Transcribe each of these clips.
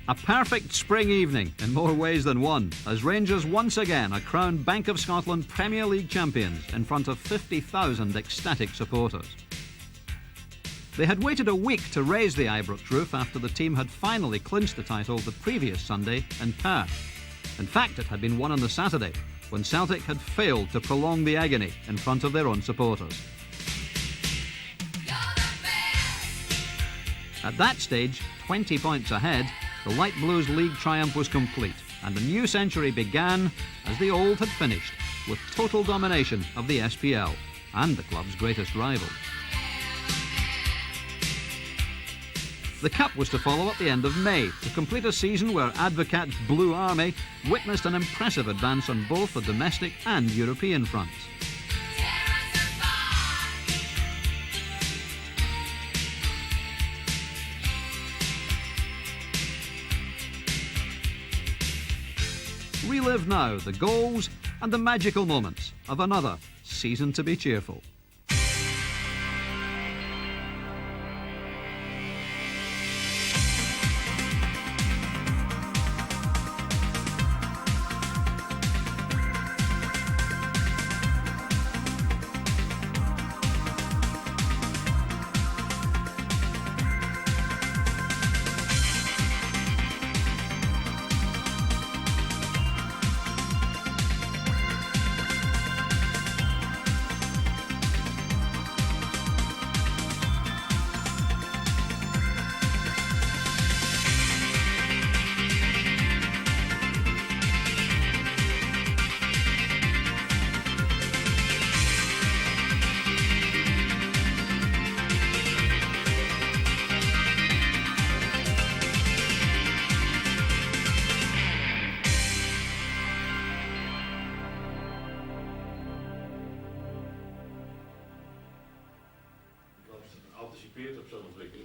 A perfect spring evening in more ways than one, as Rangers once again are crowned Bank of Scotland Premier League champions in front of 50,000 ecstatic supporters. They had waited a week to raise the Ibrox roof after the team had finally clinched the title the previous Sunday in Perth. In fact, it had been won on the Saturday, when Celtic had failed to prolong the agony in front of their own supporters. At that stage, 20 points ahead, the Light Blues league triumph was complete, and a new century began as the old had finished, with total domination of the SPL and the club's greatest rival. The Cup was to follow at the end of May, to complete a season where Advocaat's Blue Army witnessed an impressive advance on both the domestic and European fronts. Relive now the goals and the magical moments of another season to be cheerful.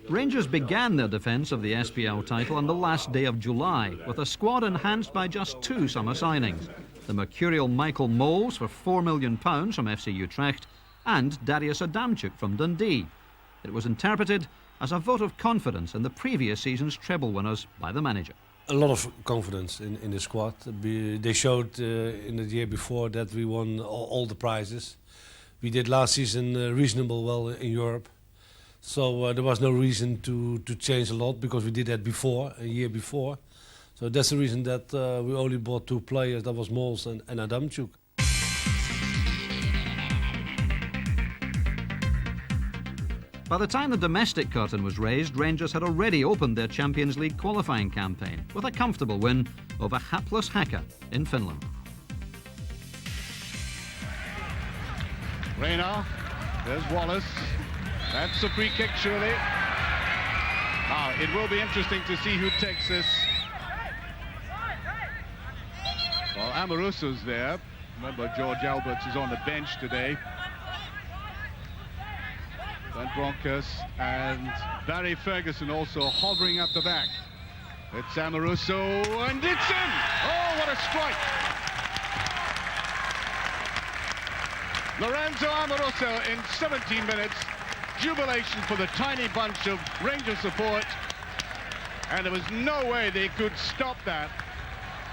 Rangers began their defence of the SPL title on the last day of July, with a squad enhanced by just two summer signings. The mercurial Michael Moles for £4 million from FC Utrecht and Darius Adamczyk from Dundee. It was interpreted as a vote of confidence in the previous season's treble winners by the manager. A lot of confidence in the squad. They showed in the year before that we won all the prizes. We did last season reasonable well in Europe. So there was no reason to change a lot, because we did that before, a year before. So that's the reason that we only bought two players, that was Mols and Adamczyk. By the time the domestic curtain was raised, Rangers had already opened their Champions League qualifying campaign with a comfortable win over hapless Haka in Finland. Reyna, there's Wallace. That's a free kick, surely. Now, it will be interesting to see who takes this. Well, Amoruso's there. Remember, George Alberts is on the bench today. Van Bronckhorst and Barry Ferguson also hovering at the back. It's Amoruso, and it's in! Oh, what a strike! Lorenzo Amoruso in 17 minutes. Jubilation for the tiny bunch of Rangers support, and there was no way they could stop that.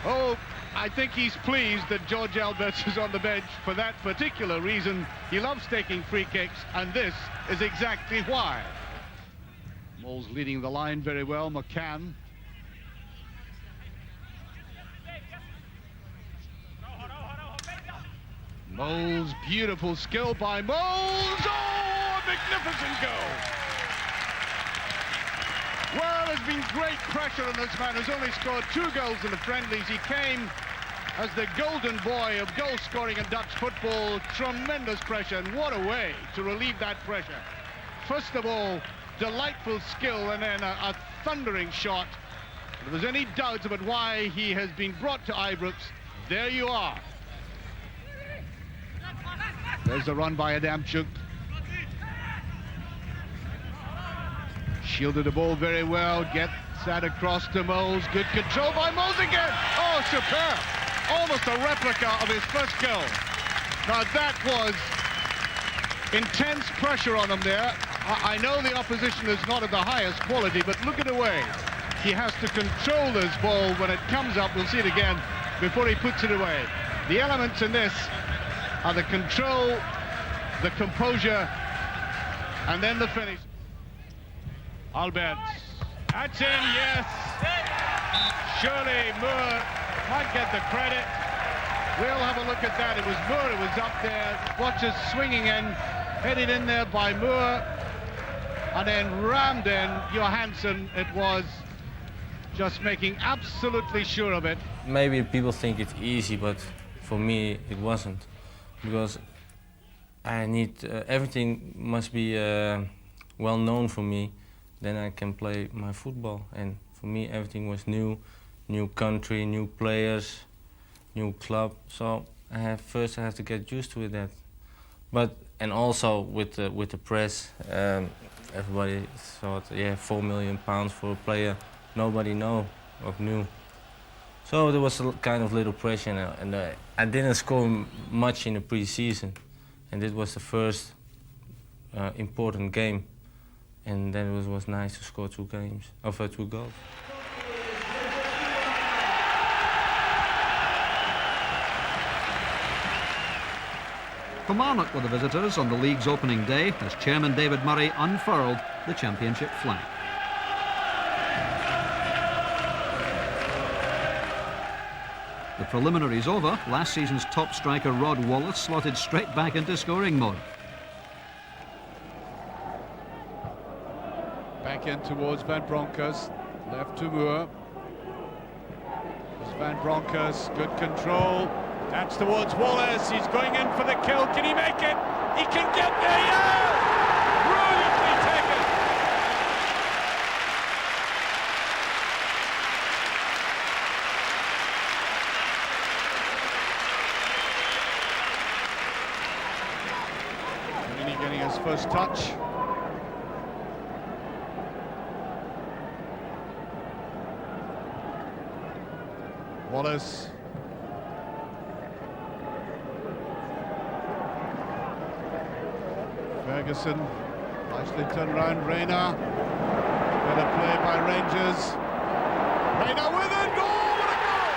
Oh, I think he's pleased that George Alberts is on the bench for that particular reason. He loves taking free kicks, and this is exactly why. Moles leading the line very well. McCann. Moles, beautiful skill by Moles. Oh, a magnificent goal. Well, there's been great pressure on this man who's only scored 2 goals in the friendlies. He came as the golden boy of goal scoring in Dutch football. Tremendous pressure, and what a way to relieve that pressure. First of all, delightful skill, and then a thundering shot. If there's any doubts about why he has been brought to Ibrox, there you are. There's the run by Adamczyk. Shielded the ball very well, gets that across to Moles. Good control by Moles again. Oh, superb. Almost a replica of his first goal. Now that was intense pressure on him there. I know the opposition is not of the highest quality, but look at the way he has to control this ball when it comes up. We'll see it again before he puts it away. The elements in this are the control, the composure, and then the finish. Albert, that's in, yes. Surely Moore might get the credit. We'll have a look at that. It was Moore who was up there. Watch us swinging in, headed in there by Moore, and then rammed in Johansson. It was just making absolutely sure of it. Maybe people think it's easy, but for me it wasn't, because I need everything must be well known for me. Then I can play my football, and for me everything was new country, new players, new club. So first I have to get used to that. And also with the press, everybody thought, yeah, £4 million for a player nobody knew. So there was a kind of little pressure, and I didn't score much in the pre-season, and it was the first important game. And then it was nice to score 2 goals. Kilmarnock were the visitors on the league's opening day as Chairman David Murray unfurled the championship flag. The preliminaries over, last season's top striker Rod Wallace slotted straight back into scoring mode. Back in towards Van Bronckhorst, left to Moore. There's Van Bronckhorst, good control. That's towards Wallace, he's going in for the kill. Can he make it? He can get there, yeah! Brilliantly taken! Really getting his first touch. Wallace. Ferguson, nicely turned round. Rayner. Better play by Rangers. Rayner with it. Goal! What a goal!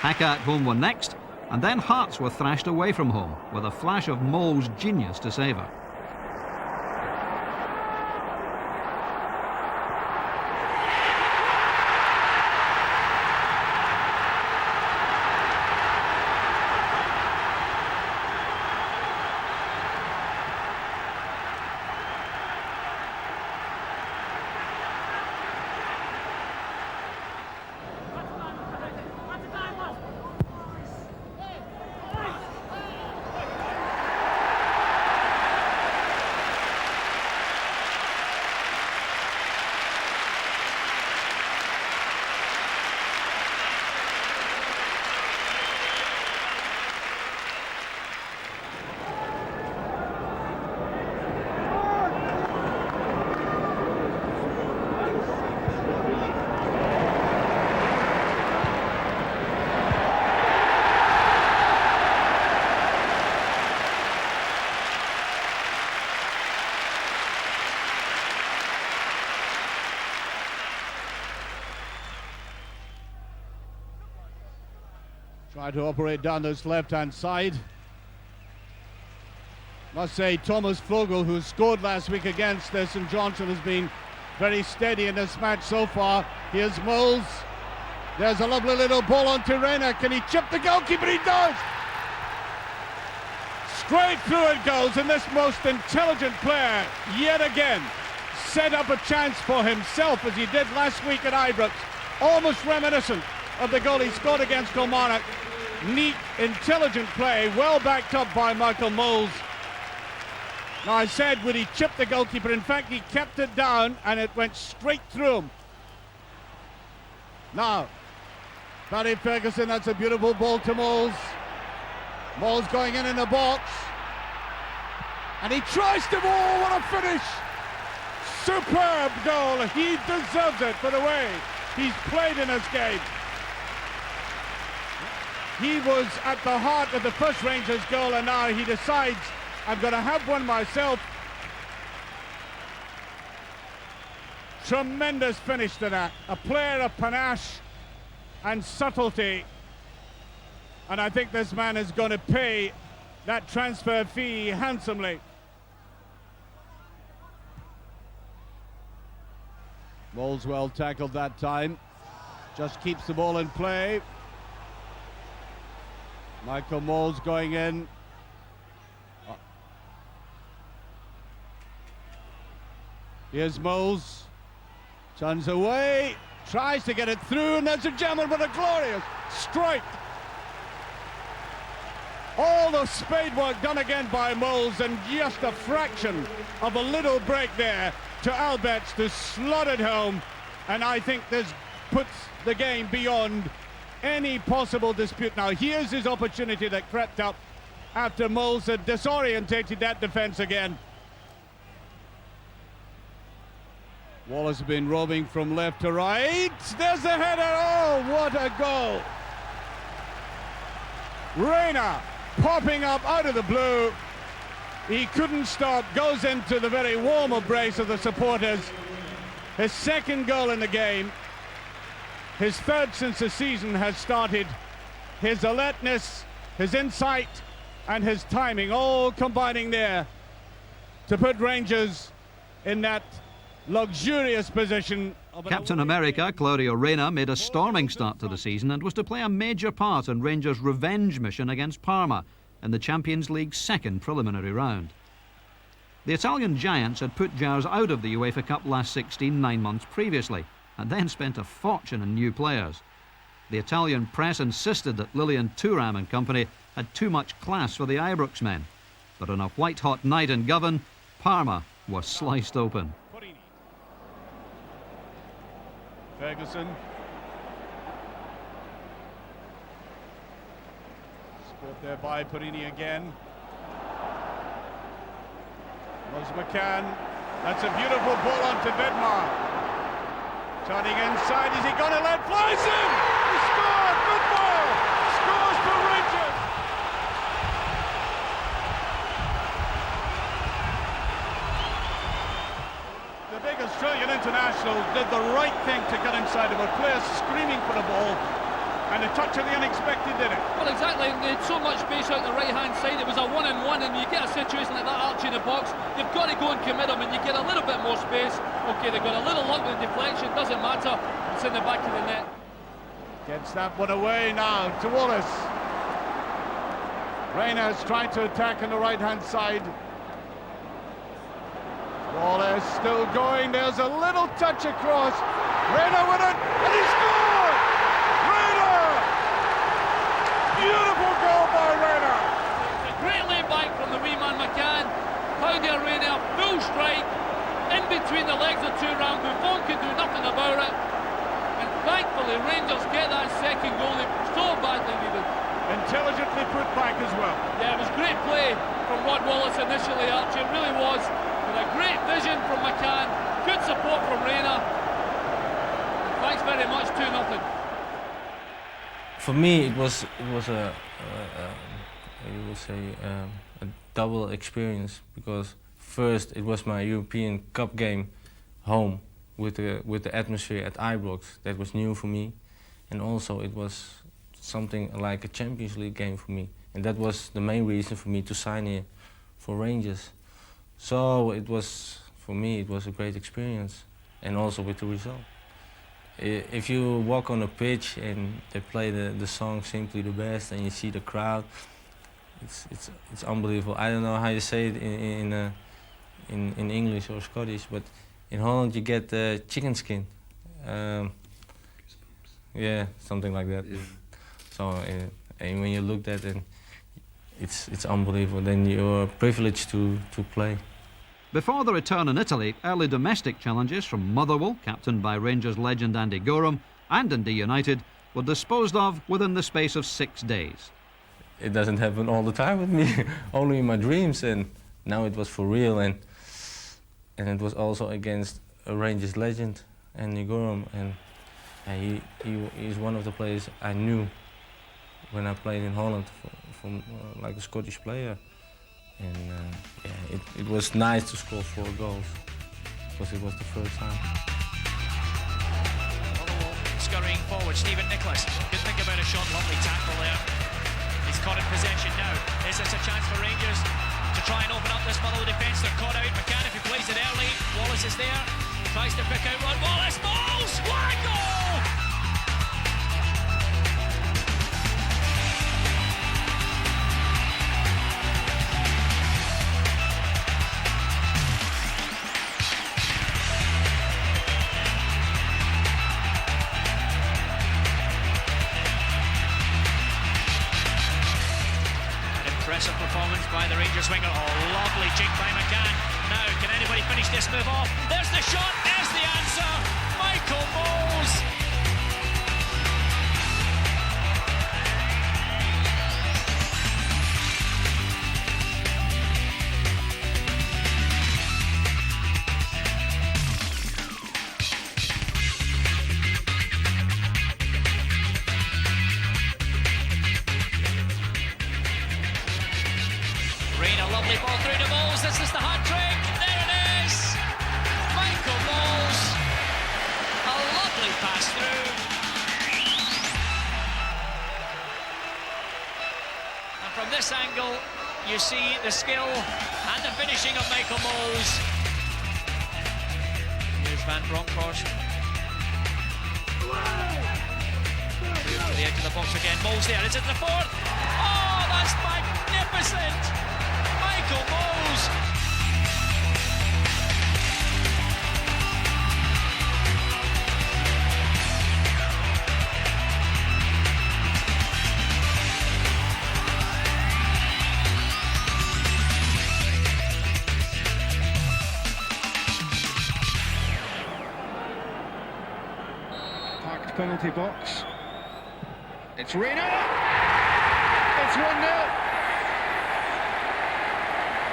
Haka at home were next, and then Hearts were thrashed away from home with a flash of Mole's genius to savour. Tried to operate down this left-hand side. Must say Thomas Vogel, who scored last week against St Johnstone, has been very steady in this match so far. Here's Moles. There's a lovely little ball on to Rayner. Can he chip the goalkeeper? He does! Straight through it goes, and this most intelligent player, yet again, set up a chance for himself as he did last week at Ibrox. Almost reminiscent of the goal he scored against Kilmarnock. Neat, intelligent play, well backed up by Michael Moles. Now I said, would he chip the goalkeeper? In fact, he kept it down and it went straight through him. Now, Barry Ferguson, that's a beautiful ball to Moles. Moles going in the box. And he tries to, what a finish! Superb goal, he deserves it for the way he's played in his game. He was at the heart of the first Rangers goal, and now he decides, I'm going to have one myself. Tremendous finish to that. A player of panache and subtlety. And I think this man is going to pay that transfer fee handsomely. Moles well tackled that time. Just keeps the ball in play. Michael Moles going in. Here's Moles. Turns away. Tries to get it through, and there's a jammer, but a glorious strike. All the spade work done again by Moles, and just a fraction of a little break there to Alberts to slot it home. And I think this puts the game beyond any possible dispute. Now here's his opportunity that crept up after Moles had disorientated that defence again. Wallace has been roaming from left to right. There's the header. Oh, what a goal. Reyna popping up out of the blue. He couldn't stop, goes into the very warm embrace of the supporters. His second goal in the game. His third since the season has started. His alertness, his insight, and his timing all combining there to put Rangers in that luxurious position. Captain America, Claudio Reyna, made a storming start to the season and was to play a major part in Rangers' revenge mission against Parma in the Champions League's second preliminary round. The Italian giants had put Jowers out of the UEFA Cup last 16 9 months previously, and then spent a fortune in new players. The Italian press insisted that Lilian Thuram and company had too much class for the Ibrox men, but on a white-hot night in Govan, Parma was sliced open. Ferguson. Sport there by Perini again. Was McCann. That's a beautiful ball onto Bedmar. Turning inside, is he going to let flies in? He scored! Bedmar scores for Rangers! The big Australian international did the right thing to get inside of a player screaming for the ball, and a touch of the unexpected did it. Well, exactly, and they had so much space out the right-hand side. It was a one-on-one, and you get a situation like that, Archie, in the box, you've got to go and commit them, and you get a little bit more space. Okay, they've got a little luck with the deflection, doesn't matter, it's in the back of the net. Gets that one away now to Wallace. Reyna's trying to attack on the right-hand side. Wallace still going, there's a little touch across. Reyna with it, and he scored! Reyna! Beautiful goal by Reyna! It's a great lay back from the wee man McCann. Claudio Reyna, full strike, in between the legs of Thuram. Buffon could do nothing about it. And thankfully Rangers get that second goal they so badly needed. Intelligently put back as well. Yeah, it was great play from Rod Wallace initially, Archie, it really was. With a great vision from McCann, good support from Reyna. Thanks very much, 2-0. For me, it was a double experience, because first it was my European Cup game home with the atmosphere at Ibrox. That was new for me, and also it was something like a Champions League game for me, and that was the main reason for me to sign here for Rangers. So it was, for me, it was a great experience, and also with the result. If you walk on a pitch and they play the song Simply the Best, and you see the crowd, it's unbelievable. I don't know how you say it in English or Scottish, but in Holland you get chicken skin. Yeah, something like that. Yeah. So and when you look at it, it's unbelievable. Then you're privileged to play. Before the return in Italy, early domestic challenges from Motherwell, captained by Rangers legend Andy Gorham, and Dundee United were disposed of within the space of 6 days. It doesn't happen all the time with me, only in my dreams, and now it was for real, and it was also against a Rangers legend, Andy Gorham, and And he's one of the players I knew when I played in Holland from like a Scottish player. And yeah, it was nice to score 4 goals because it was the first time. Scurrying forward, Stephen Nicholas. Good think about a shot, lovely tackle there. He's caught in possession now. Is this a chance for Rangers to try and open up this middle of the defence? They're caught out. McCann, if he plays it early, Wallace is there. Tries to pick out one. Wallace balls! What a goal! Impressive performance by the Rangers winger. Oh, lovely jig by McCann. Now, can anybody finish this move off? There's the shot, there's the answer. Michael Mols. A lovely ball through to Mols. This is the hat trick. There it is. Michael Mols. A lovely pass through. And from this angle, you see the skill and the finishing of Michael Mols. Here's Van Bronckhorst. To the edge of the box again. Mols there. Is it the fourth? Oh, that's magnificent. Michael Mols. Packed penalty box. It's Reno. It's 1-0.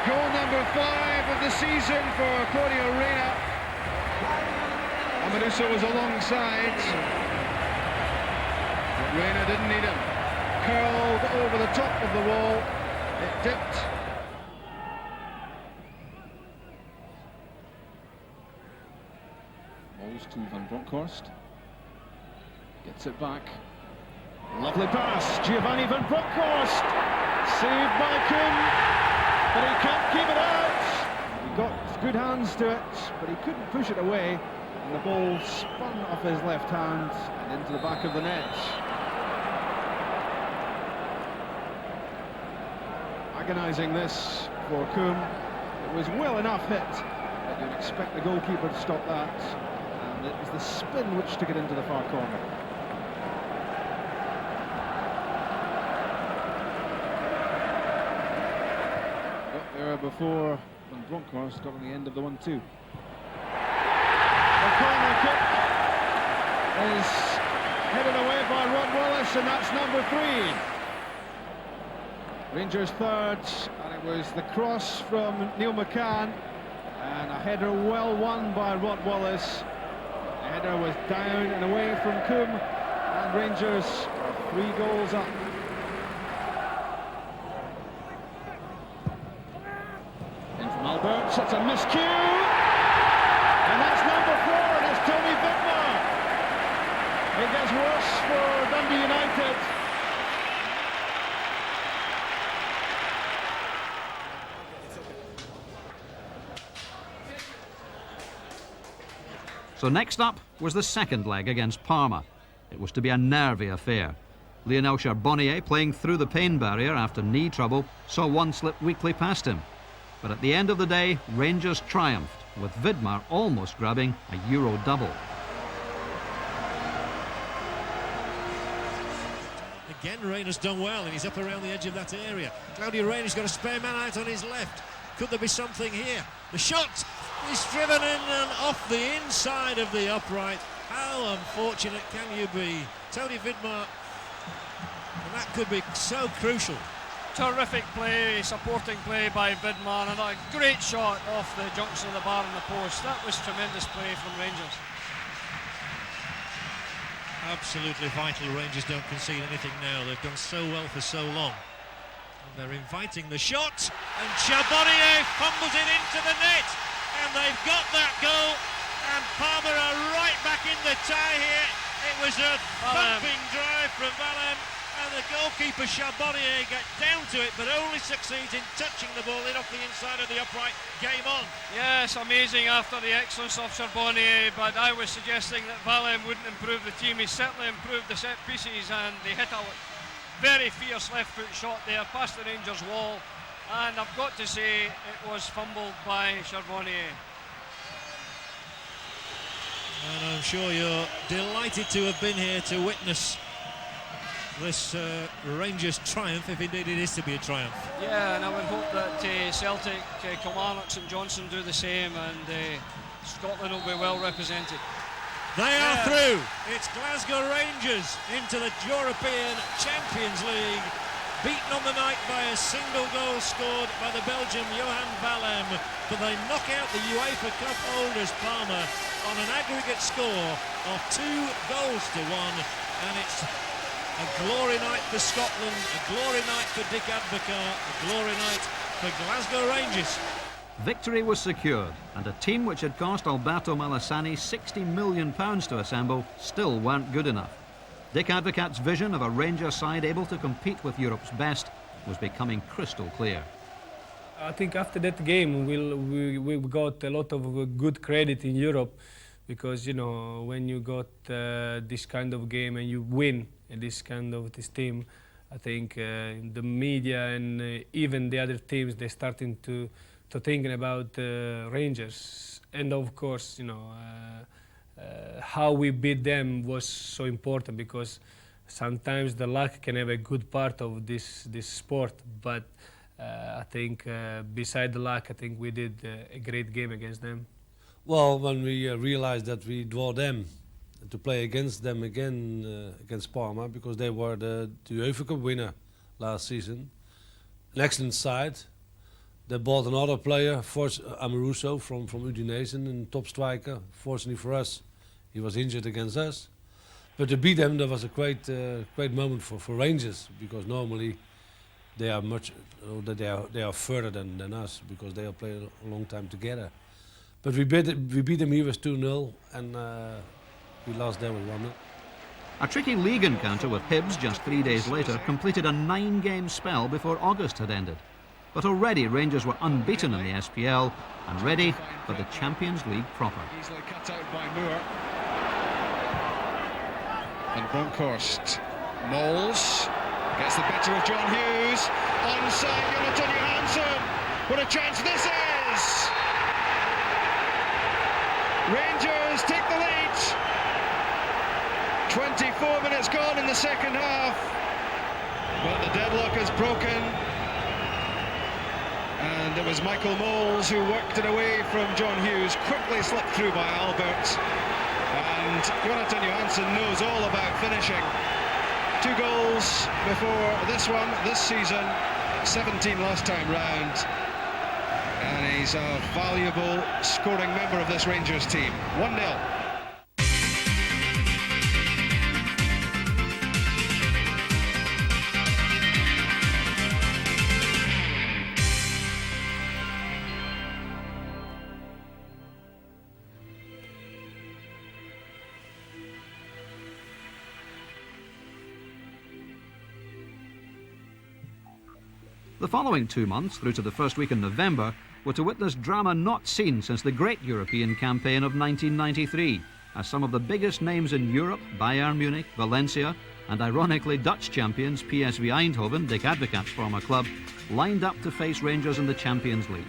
Goal number 5 of the season for Claudio Reyna. Amadousa was alongside, but Reyna didn't need him. Curled over the top of the wall, it dipped. Mols to Van Bronckhorst. Gets it back. Lovely pass, Giovanni Van Bronckhorst. Saved by Koen. But he can't keep it out. He got good hands to it, but he couldn't push it away. And the ball spun off his left hand and into the back of the net. Agonising this for Koen. It was well enough hit that you'd expect the goalkeeper to stop that. And it was the spin which took it into the far corner. Before Van Bronckhorst got on the end of the 1-2. The corner kick is headed away by Rod Wallace, and that's number 3. Rangers third, and it was the cross from Neil McCann, and a header well won by Rod Wallace. The header was down and away from Koen, and Rangers are 3 goals up. Alberts, it's a miscue, and that's number 4, and it's Tony Vidmar. It gets worse for Dundee United. So next up was the second leg against Parma. It was to be a nervy affair. Lionel Charbonnier, playing through the pain barrier after knee trouble, saw one slip weakly past him. But at the end of the day, Rangers triumphed, with Vidmar almost grabbing a Euro double. Again, Reyna's done well, and he's up around the edge of that area. Claudio Reyna's got a spare man out on his left. Could there be something here? The shot is driven in and off the inside of the upright. How unfortunate can you be? Tony Vidmar, and that could be so crucial. Terrific play, supporting play by Vidmar, and a great shot off the junction of the bar and the post. That was tremendous play from Rangers. Absolutely vital. Rangers don't concede anything now. They've done so well for so long. And they're inviting the shot, and Charbonnier fumbles it into the net, and they've got that goal. And Palmer are right back in the tie here. It was a thumping drive from Valem, and the goalkeeper Charbonnier gets down to it, but only succeeds in touching the ball in off the inside of the upright. Game on. Yes, amazing after the excellence of Charbonnier, but I was suggesting that Valem wouldn't improve the team. He certainly improved the set pieces, and they hit a very fierce left foot shot there past the Rangers wall, and I've got to say it was fumbled by Charbonnier. And I'm sure you're delighted to have been here to witness this Rangers triumph, if indeed it is to be a triumph. Yeah, and I would hope that Celtic, Kilmarnock, St Johnstone do the same, and Scotland will be well represented. They are through. It's Glasgow Rangers into the European Champions League, beaten on the night by a single goal scored by the Belgian Johan Valem, but they knock out the UEFA Cup holders Palmer on an aggregate score of 2 goals to 1, and it's a glory night for Scotland, a glory night for Dick Advocaat, a glory night for Glasgow Rangers. Victory was secured, and a team which had cost Alberto Malassani £60 million to assemble still weren't good enough. Dick Advocaat's vision of a Rangers side able to compete with Europe's best was becoming crystal clear. I think after that game we got a lot of good credit in Europe, because you know, when you got this kind of game and you win this team, I think the media and even the other teams, they're starting to thinking about Rangers, and of course, you know, how we beat them was so important, because sometimes the luck can have a good part of this sport, but I think beside the luck, I think we did a great game against them. Well, when we realized that we draw them, to play against them again, against Parma, because they were the UEFA Cup winner last season, an excellent side. They bought another player, Amoruso from Udinese, and top striker. Fortunately for us, he was injured against us. But to beat them, that was a great moment for Rangers, because normally they are they are further than us, because they have played a long time together. But we beat them here with 2-0, and we lost them with 1-0. A tricky league encounter with Hibs just 3 days later completed a 9-game spell before August had ended. But already Rangers were unbeaten in the SPL and ready for the Champions League proper. Easily cut out by Moore. And Bronkhorst. Moles gets the better of John Hughes. Onside, Jonathan Johansson. What a chance this is! Rangers take the lead. 24 minutes gone in the second half. But the deadlock is broken. And it was Michael Moles who worked it away from John Hughes, quickly slipped through by Albert. And Jonathan Johansson knows all about finishing. 2 goals before this one, this season, 17 last time round. And he's a valuable scoring member of this Rangers team. 1-0. The following 2 months, through to the first week in November, were to witness drama not seen since the great European campaign of 1993, as some of the biggest names in Europe, Bayern Munich, Valencia, and ironically Dutch champions PSV Eindhoven, Dick Advocaat's former club, lined up to face Rangers in the Champions League.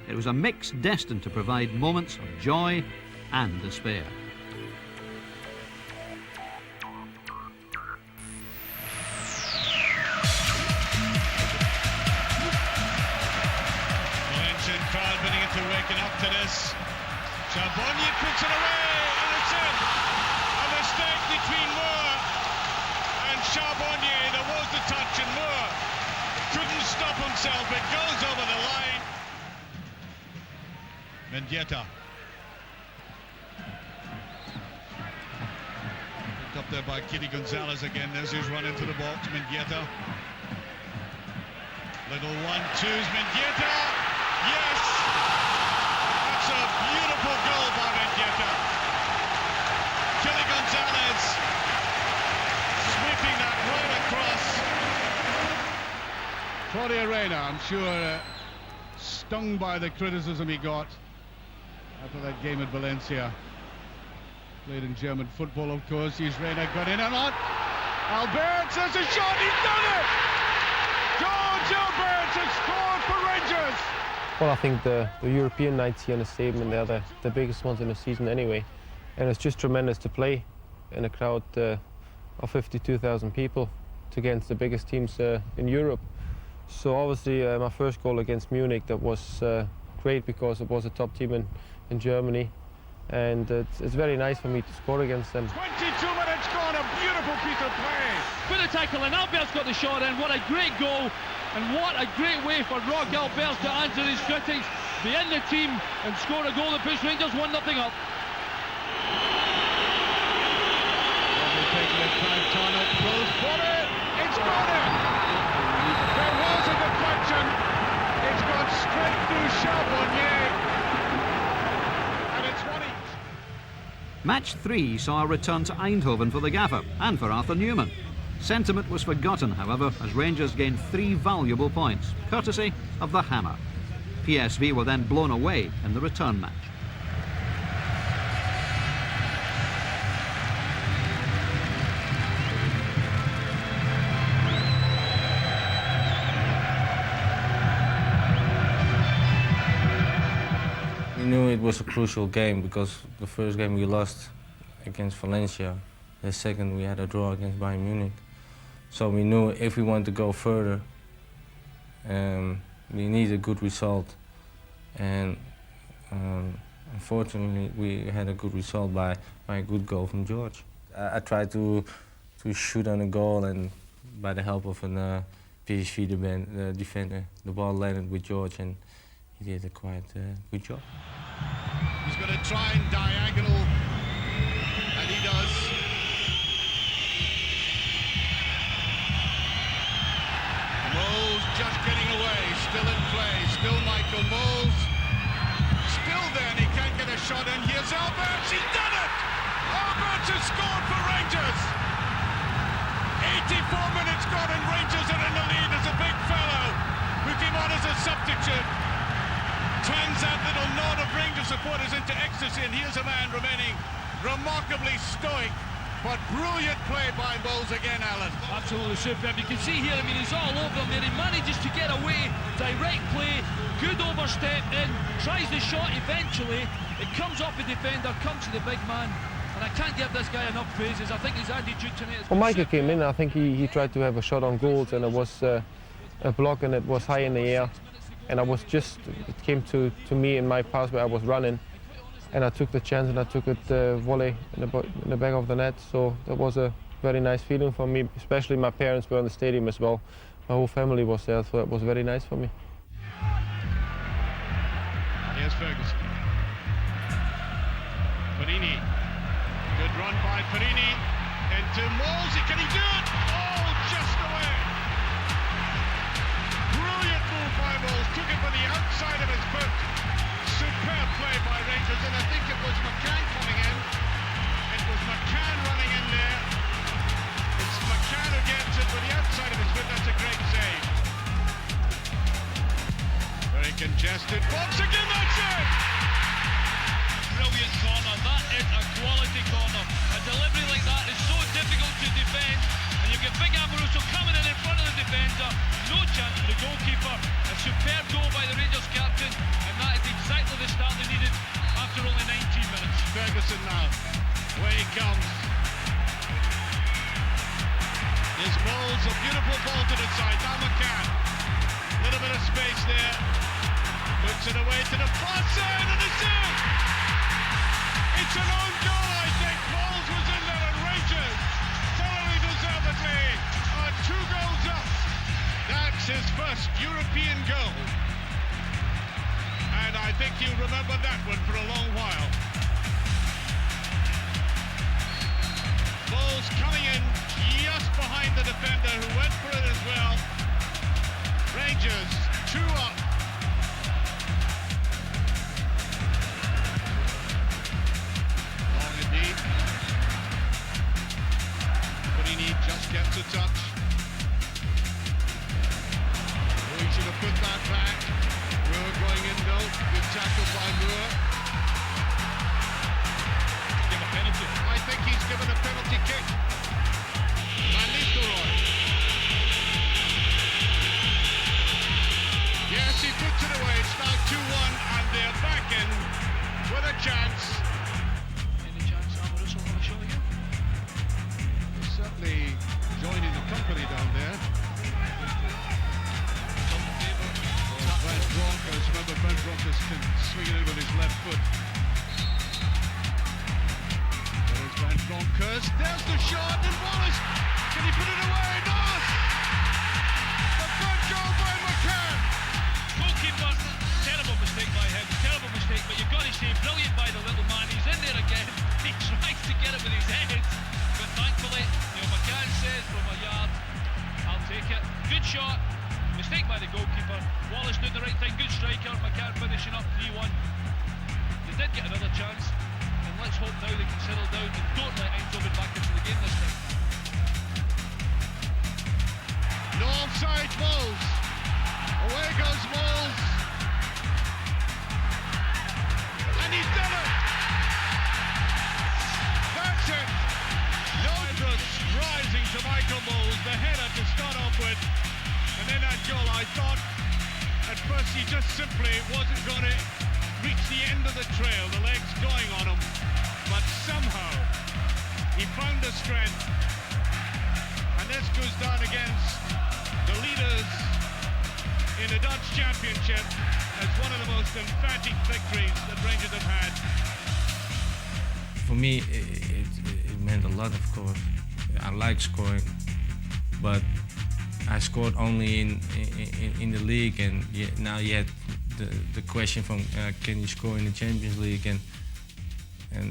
It was a mix destined to provide moments of joy and despair. Up to this. Charbonnier puts it away, and it's in. A mistake between Moore and Charbonnier. There was the touch, and Moore couldn't stop himself. It goes over the line. Mendieta picked up there by Kitty Gonzalez again. There's who's run into the box, Mendieta. Little 1-2's Mendieta. Yes! That's a beautiful goal by Mendieta. Kitty Gonzalez sweeping that right across. Claudio Reyna, I'm sure, stung by the criticism he got after that game at Valencia. Played in German football, of course. He's Reyna got in and out. Alberts has a shot. He's done it! George Alberts has scored for Rangers. Well, I think the European nights here in the stadium, they're the biggest ones in the season anyway. And it's just tremendous to play in a crowd of 52,000 people against the biggest teams in Europe. So obviously my first goal against Munich, that was great because it was a top team in Germany. And it's very nice for me to score against them. 22 minutes gone, a beautiful piece of play. With a tackle, and Alberts got the shot in. What a great goal, and what a great way for Rock Alberts to answer his critics, be in the team and score a goal that puts Rangers 1-0 up. They're taking a time, turn up close for it. It's got it. There was a deflection. It's gone straight through Charbonnier. And it's 1-1. Match 3 saw a return to Eindhoven for the gaffer and for Arthur Newman. Sentiment was forgotten, however, as Rangers gained 3 valuable points, courtesy of the hammer. PSV were then blown away in the return match. We knew it was a crucial game because the first game we lost against Valencia. The second we had a draw against Bayern Munich. So we knew if we want to go further, we need a good result. And unfortunately, we had a good result by a good goal from George. I tried to shoot on a goal, and by the help of a PSV defender, the ball landed with George, and he did a quite good job. He's going to try and diagonal, and he does. Moles just getting away, still in play, still Michael Moles. Still there, and he can't get a shot in. Here's Alberts, he's done it! Alberts has scored for Rangers! 84 minutes gone and Rangers are in the lead as a big fellow who came on as a substitute turns that little knot of Rangers supporters into ecstasy, and here's a man remaining remarkably stoic. But brilliant play by Moles again, Alan. Absolutely superb. You can see here, I mean, he's all over him there. He manages to get away, direct play, good overstep in, tries the shot eventually. It comes off the defender, comes to the big man. And I can't give this guy enough praises. I think his attitude tonight is... Well, Michael came in, I think he tried to have a shot on goals, and it was a block, and it was high in the air. And it came to me in my pass where I was running. And I took the chance, and I took it volley in the back of the net. So that was a very nice feeling for me, especially my parents were in the stadium as well. My whole family was there, so it was very nice for me. Here's Ferguson. Farini. Good run by Farini. Into Moles. Can he do it? Oh, just away. Brilliant move by Moles. Took it from the outside of his foot. Superb play by Rangers, and I think it was McCann coming in. It was McCann running in there. It's McCann who gets it with the outside of his foot. That's a great save. Very congested. Box again, that's it! Brilliant corner. That is a quality corner. A delivery like that is so difficult to defend. And you get Big Amoruso coming in front of the defender. No chance for the goalkeeper. A superb goal by the Rangers captain. And that is exactly the start they needed after only 19 minutes. Ferguson now. Away he comes. There's Moles, a beautiful ball to the side. Now McCann. Little bit of space there. Puts it away to the far side, and it's in! It's an own goal, I think. Moles was in there, and Rangers, thoroughly deservedly, are 2 goals up. That's his first European goal. And I think he'll remember that one for a long while. Ball's coming in just behind the defender who went for it as well. Rangers 2 up. Long indeed. Bonini just gets a touch. Oh, he should have put that back. Moore going in though. Good tackle by Moore. Give a penalty. I think he's given a penalty kick. Van Nistelrooy. Yes, he puts it away. It's now 2-1 and they're back in with a chance. Any chance Amoruso will show you? He's certainly joining the company down there. Van Bronckhorst, remember Van Bronckhorst can swing it in with his left foot. There's Van Bronckhorst, there's the shot, and Wallace, can he put it away? No! The front goal by McCann! Goalkeeper, terrible mistake by him, terrible mistake, but you've got to say, brilliant by the little man. He's in there again. He tries to get it with his head, but thankfully, McCann says from a yard, I'll take it. Good shot, mistake by the goalkeeper. Wallace doing the right thing, good striker. McCann finishing up 3-1. They did get another chance, and let's hope now they can settle down and don't let Eindhoven back into the game this time. No offside, Moles. Away goes Moles. And he's done it! That's it! Nodrus rising to Michael Moles, the header to start off with. And then that goal, I thought at first he just simply wasn't going to reach the end of the trail, the legs going on him. But somehow he found the strength. And this goes down against the leaders in the Dutch Championship as one of the most emphatic victories that Rangers have had. For me, it meant a lot, of course. I like scoring, but I scored only in the league, and now you had the question from can you score in the Champions League, and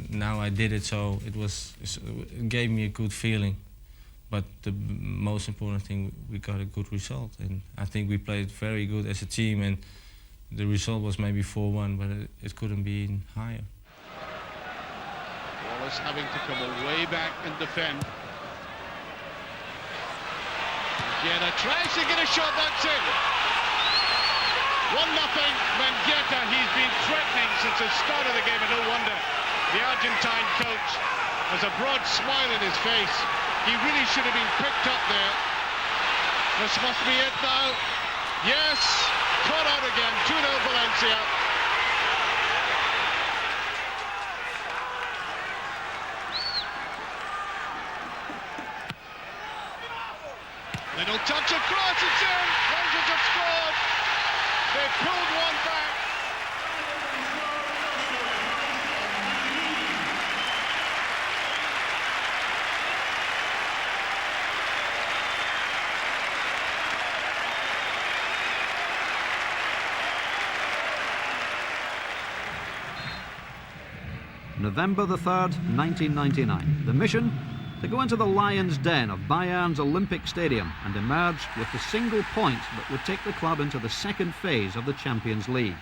now I did it, so it gave me a good feeling. But the most important thing, we got a good result, and I think we played very good as a team, and the result was maybe 4-1, but it couldn't be higher. Wallace having to come way back and defend. Mendieta tries to get a shot, that's it. 1-0, Mendieta, he's been threatening since the start of the game, and no wonder. The Argentine coach has a broad smile in his face. He really should have been picked up there. This must be it now. Yes, caught out again, 2-0 Valencia. Little touch across, it's in. Rangers have scored. They pulled one back. November the 3rd, 1999. The mission? To go into the lion's den of Bayern's Olympic Stadium and emerge with the single point that would take the club into the second phase of the Champions League.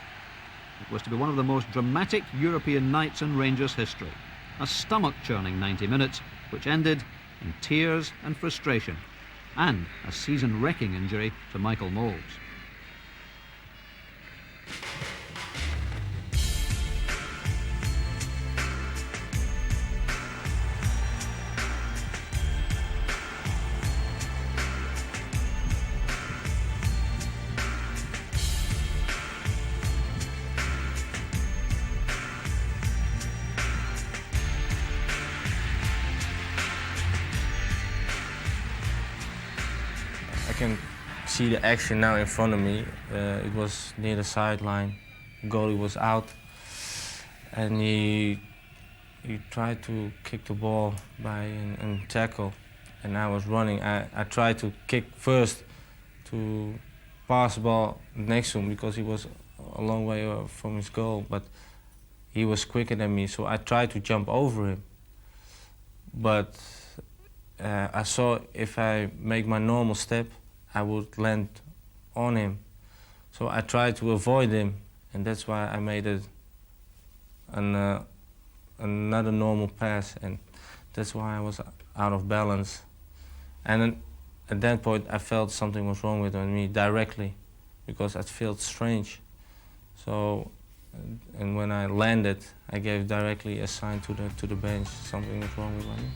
It was to be one of the most dramatic European nights in Rangers history. A stomach-churning 90 minutes, which ended in tears and frustration, and a season-wrecking injury to Michael Moles. I can see the action now in front of me. It was near the sideline. The goalie was out, and he tried to kick the ball and tackle, and I was running. I tried to kick first to pass the ball next to him because he was a long way from his goal, but he was quicker than me, so I tried to jump over him. But I saw if I make my normal step, I would land on him. So I tried to avoid him, and that's why I made it another normal pass, and that's why I was out of balance. And then at that point I felt something was wrong with me directly, because it felt strange. So, and when I landed, I gave directly a sign to the bench something was wrong with me.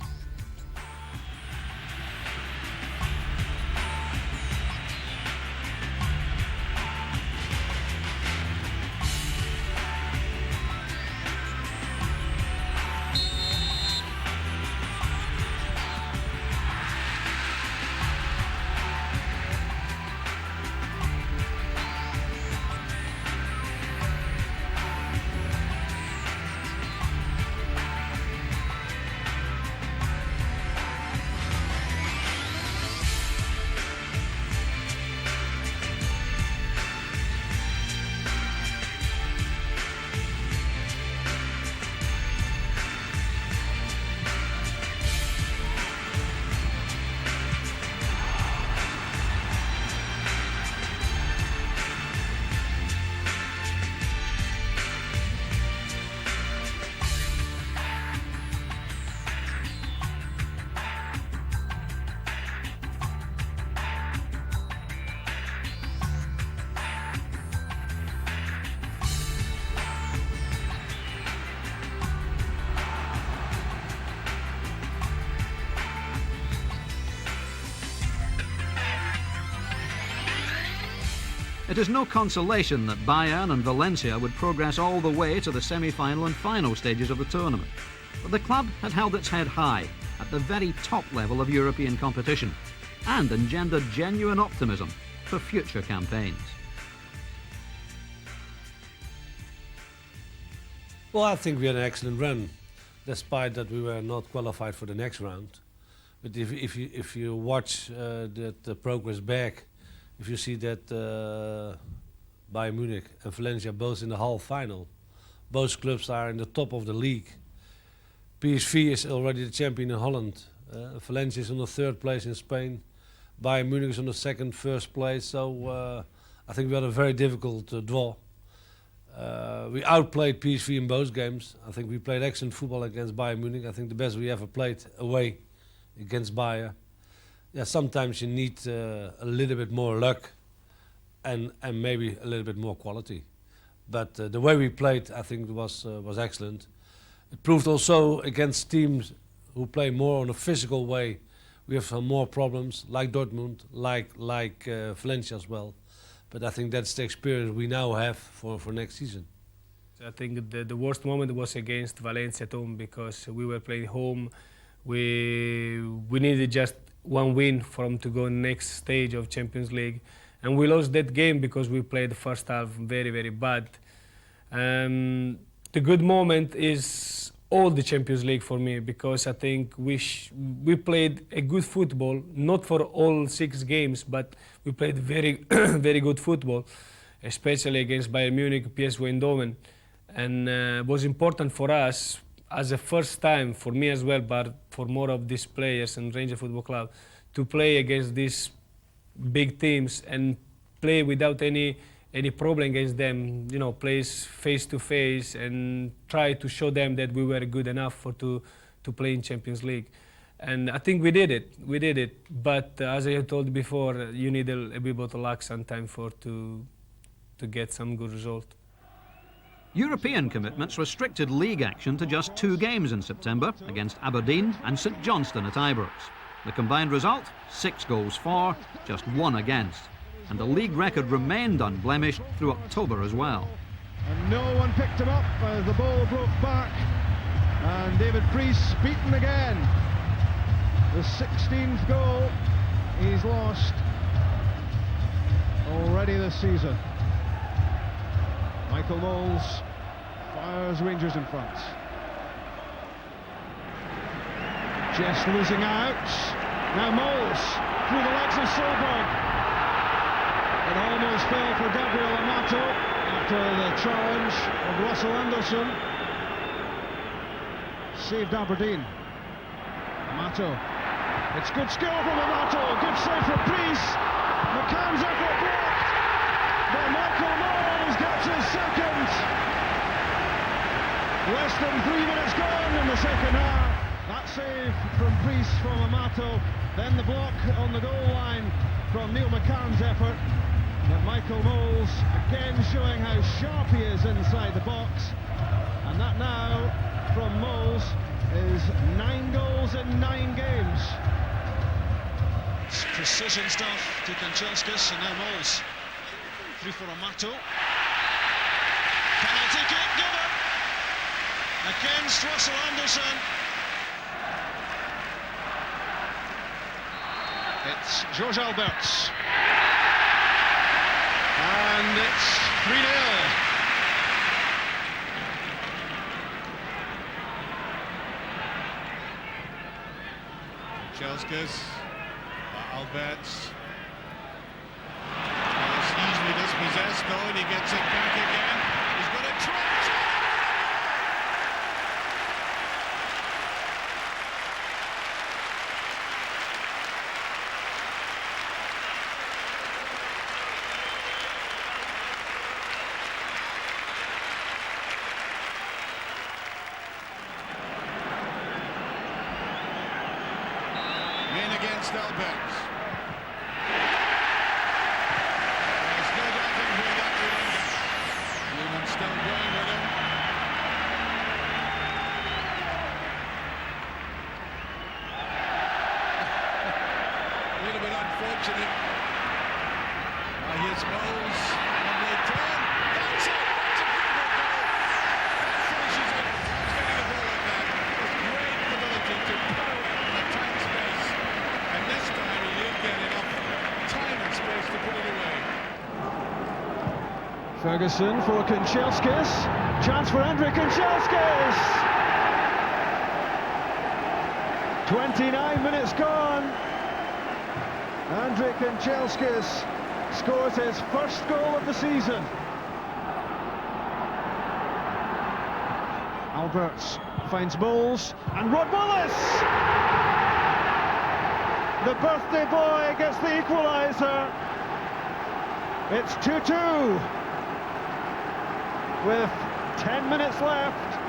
It is no consolation that Bayern and Valencia would progress all the way to the semi-final and final stages of the tournament. But the club had held its head high at the very top level of European competition and engendered genuine optimism for future campaigns. Well, I think we had an excellent run, despite that we were not qualified for the next round. But if you watch the progress back, if you see that Bayern Munich and Valencia both in the half final, both clubs are in the top of the league. PSV is already the champion in Holland. Valencia is on the third place in Spain. Bayern Munich is on the first place. So I think we had a very difficult draw. We outplayed PSV in both games. I think we played excellent football against Bayern Munich. I think the best we ever played away against Bayern. Yeah, sometimes you need a little bit more luck and maybe a little bit more quality. But the way we played, I think, was excellent. It proved also against teams who play more on a physical way. We have some more problems, like Dortmund, like Valencia as well. But I think that's the experience we now have for next season. I think the worst moment was against Valencia at home, because we were playing home. We needed just one win to go next stage of Champions League, and we lost that game because we played the first half very, very bad. The good moment is all the Champions League for me, because I think we played a good football, not for all 6 games, but we played very very good football, especially against Bayern Munich, PSV Eindhoven, and it was important for us as a first time, for me as well, but for more of these players and Rangers Football Club, to play against these big teams and play without any problem against them, you know, play face to face and try to show them that we were good enough to play in Champions League. And I think we did it. But as I told before, you need a bit of luck sometimes to get some good result. European commitments restricted league action to just 2 games in September against Aberdeen and St Johnstone at Ibrox. The combined result, 6 goals for, just 1 against. And the league record remained unblemished through October as well. And no one picked him up as the ball broke back. And David Priest beaten again. The 16th goal he's lost already this season. Michael Moles fires Rangers in front. Just losing out. Now Moles through the legs of Solberg. It almost fell for Gabriel Amato after the challenge of Russell Anderson. Saved Aberdeen. Amato It's good skill from Amato, good save from Priest. McCann's effort blocked, but Michael Knowles gets his second. Less than 3 minutes gone in the second half. That save from Priest from Amato, then the block on the goal line from Neil McCann's effort. But Michael Knowles again showing how sharp he is inside the box. And that now from Knowles is 9 goals in 9 games. It's precision stuff to Kanchelskis, and now Knowles through for Amato. Penalty kick given against Russell Anderson. It's George Alberts. And it's 3-0. Kanchelskis, Alberts. It's easily dispossessed though, and he gets it back again. He's got a try. Against Alberts. There's no doubting who that would end up. Newman still going with him. A little bit unfortunate. Here's Knowles on the turn. That's it! That's a beautiful goal. That finishes it. Getting a ball like that with great ability to put away in a tight space. And this time he didn't get enough time and space to put it away. Ferguson for Kanchelskis. Chance for Andrei Kanchelskis. 29 minutes gone. Andrei Kanchelskis scores his first goal of the season. Alberts finds Moles and Rod Wallace. The birthday boy gets the equaliser. It's 2-2 with 10 minutes left,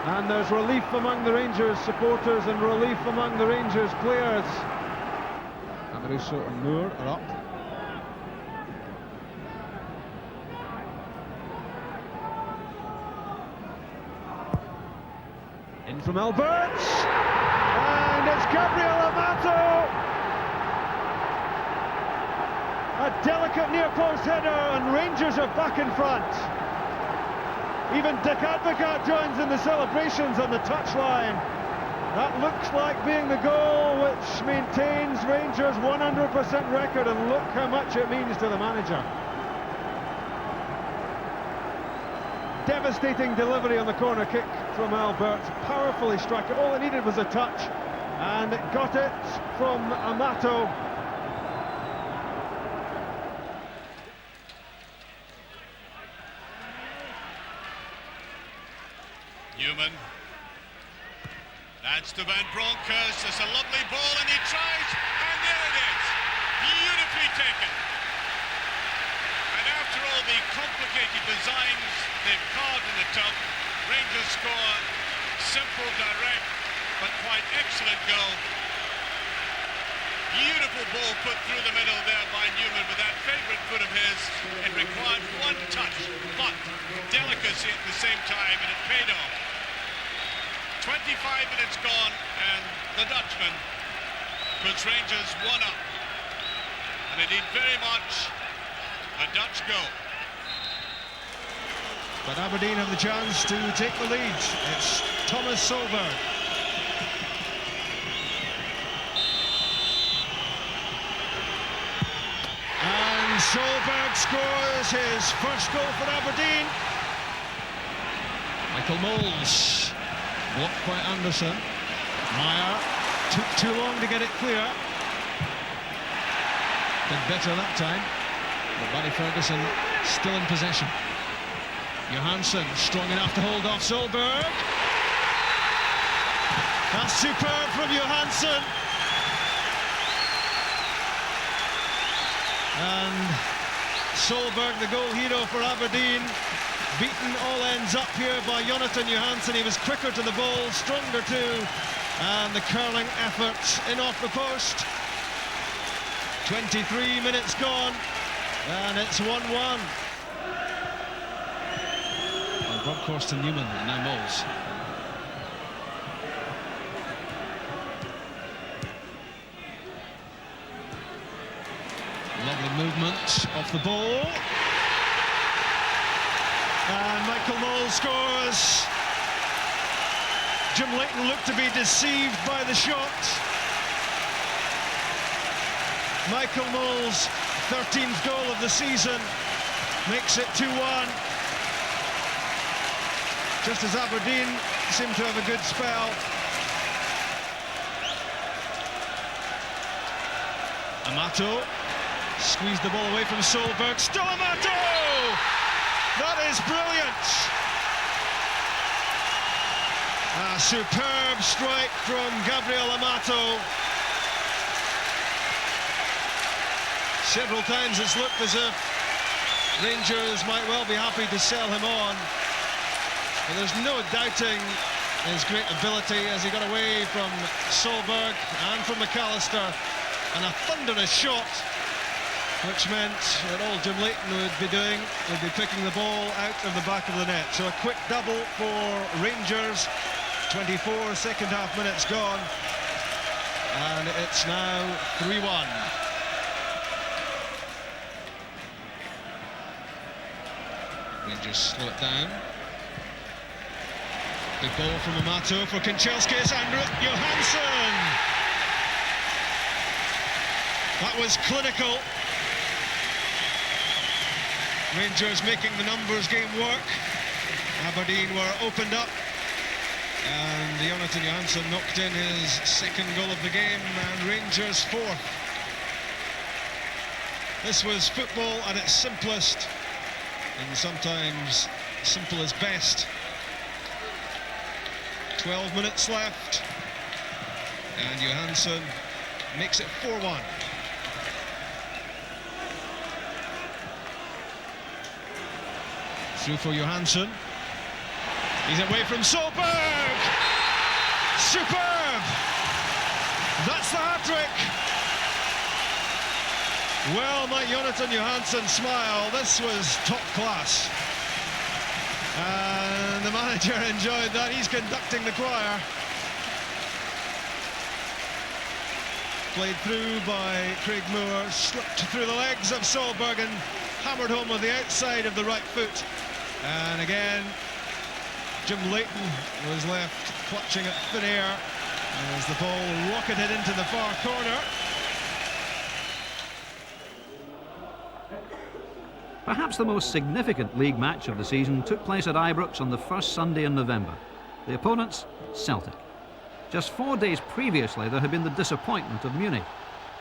and there's relief among the Rangers supporters and relief among the Rangers players. Amoruso and Moore are up. In from Alberts. And it's Gabriel Amato! A delicate near-post header, and Rangers are back in front. Even Dick Advocaat joins in the celebrations on the touchline. That looks like being the goal which maintains Rangers' 100% record, and look how much it means to the manager. Devastating delivery on the corner kick from Alberts. Powerfully struck it. All it needed was a touch. And it got it from Amato. Newman. That's to Van Bronckhorst. It's a lovely ball and he tries. And there it is. Beautifully taken. And after all the complicated designs they've carved in the tub, Rangers score. Simple, direct, but quite excellent goal. Beautiful ball put through the middle there by Newman with that favourite foot of his. It required one touch, but delicacy at the same time, and it paid off. 25 minutes gone, and the Dutchman puts Rangers 1 up. And it need very much a Dutch goal. But Aberdeen have the chance to take the lead. It's Thomas Solberg. And Solberg scores his first goal for Aberdeen. Michael Moles, blocked by Anderson. Meyer took too long to get it clear. Did better that time. But Barry Ferguson still in possession. Johansson strong enough to hold off Solberg. That's superb from Johansson. And Solberg, the goal hero for Aberdeen, beaten all ends up here by Jonathan Johansson. He was quicker to the ball, stronger too, and the curling effort in off the post. 23 minutes gone, and it's 1-1. And Bronkhorst and Newman, now Mols. Lovely movement off the ball. And Michael Mols scores. Jim Leighton looked to be deceived by the shot. Michael Mols, 13th goal of the season, makes it 2-1. Just as Aberdeen seem to have a good spell. Amato squeezed the ball away from Solberg. Still Amato! That is brilliant! A superb strike from Gabriel Amato. Several times it's looked as if Rangers might well be happy to sell him on. But there's no doubting his great ability as he got away from Solberg and from McAllister. And a thunderous shot, which meant that all Jim Leighton would be doing would be picking the ball out of the back of the net. So a quick double for Rangers. 24 second half minutes gone. And it's now 3-1. Rangers slow it down. Big ball from Amato for Kanchelskis and Johansson. That was clinical. Rangers making the numbers game work. Aberdeen were opened up. And Jonathan Johansson knocked in his second goal of the game, and Rangers fourth. This was football at its simplest, and sometimes simple is best. 12 minutes left, and Johansson makes it 4-1. Through for Johansson. He's away from Solberg. Superb! That's the hat-trick. Well, might Jonathan Johansson smile. This was top class. And the manager enjoyed that. He's conducting the choir. Played through by Craig Moore, slipped through the legs of Solberg and hammered home with the outside of the right foot. And again, Jim Leighton was left clutching at thin air as the ball rocketed into the far corner. Perhaps the most significant league match of the season took place at Ibrox on the first Sunday in November. The opponents, Celtic. Just 4 days previously there had been the disappointment of Munich.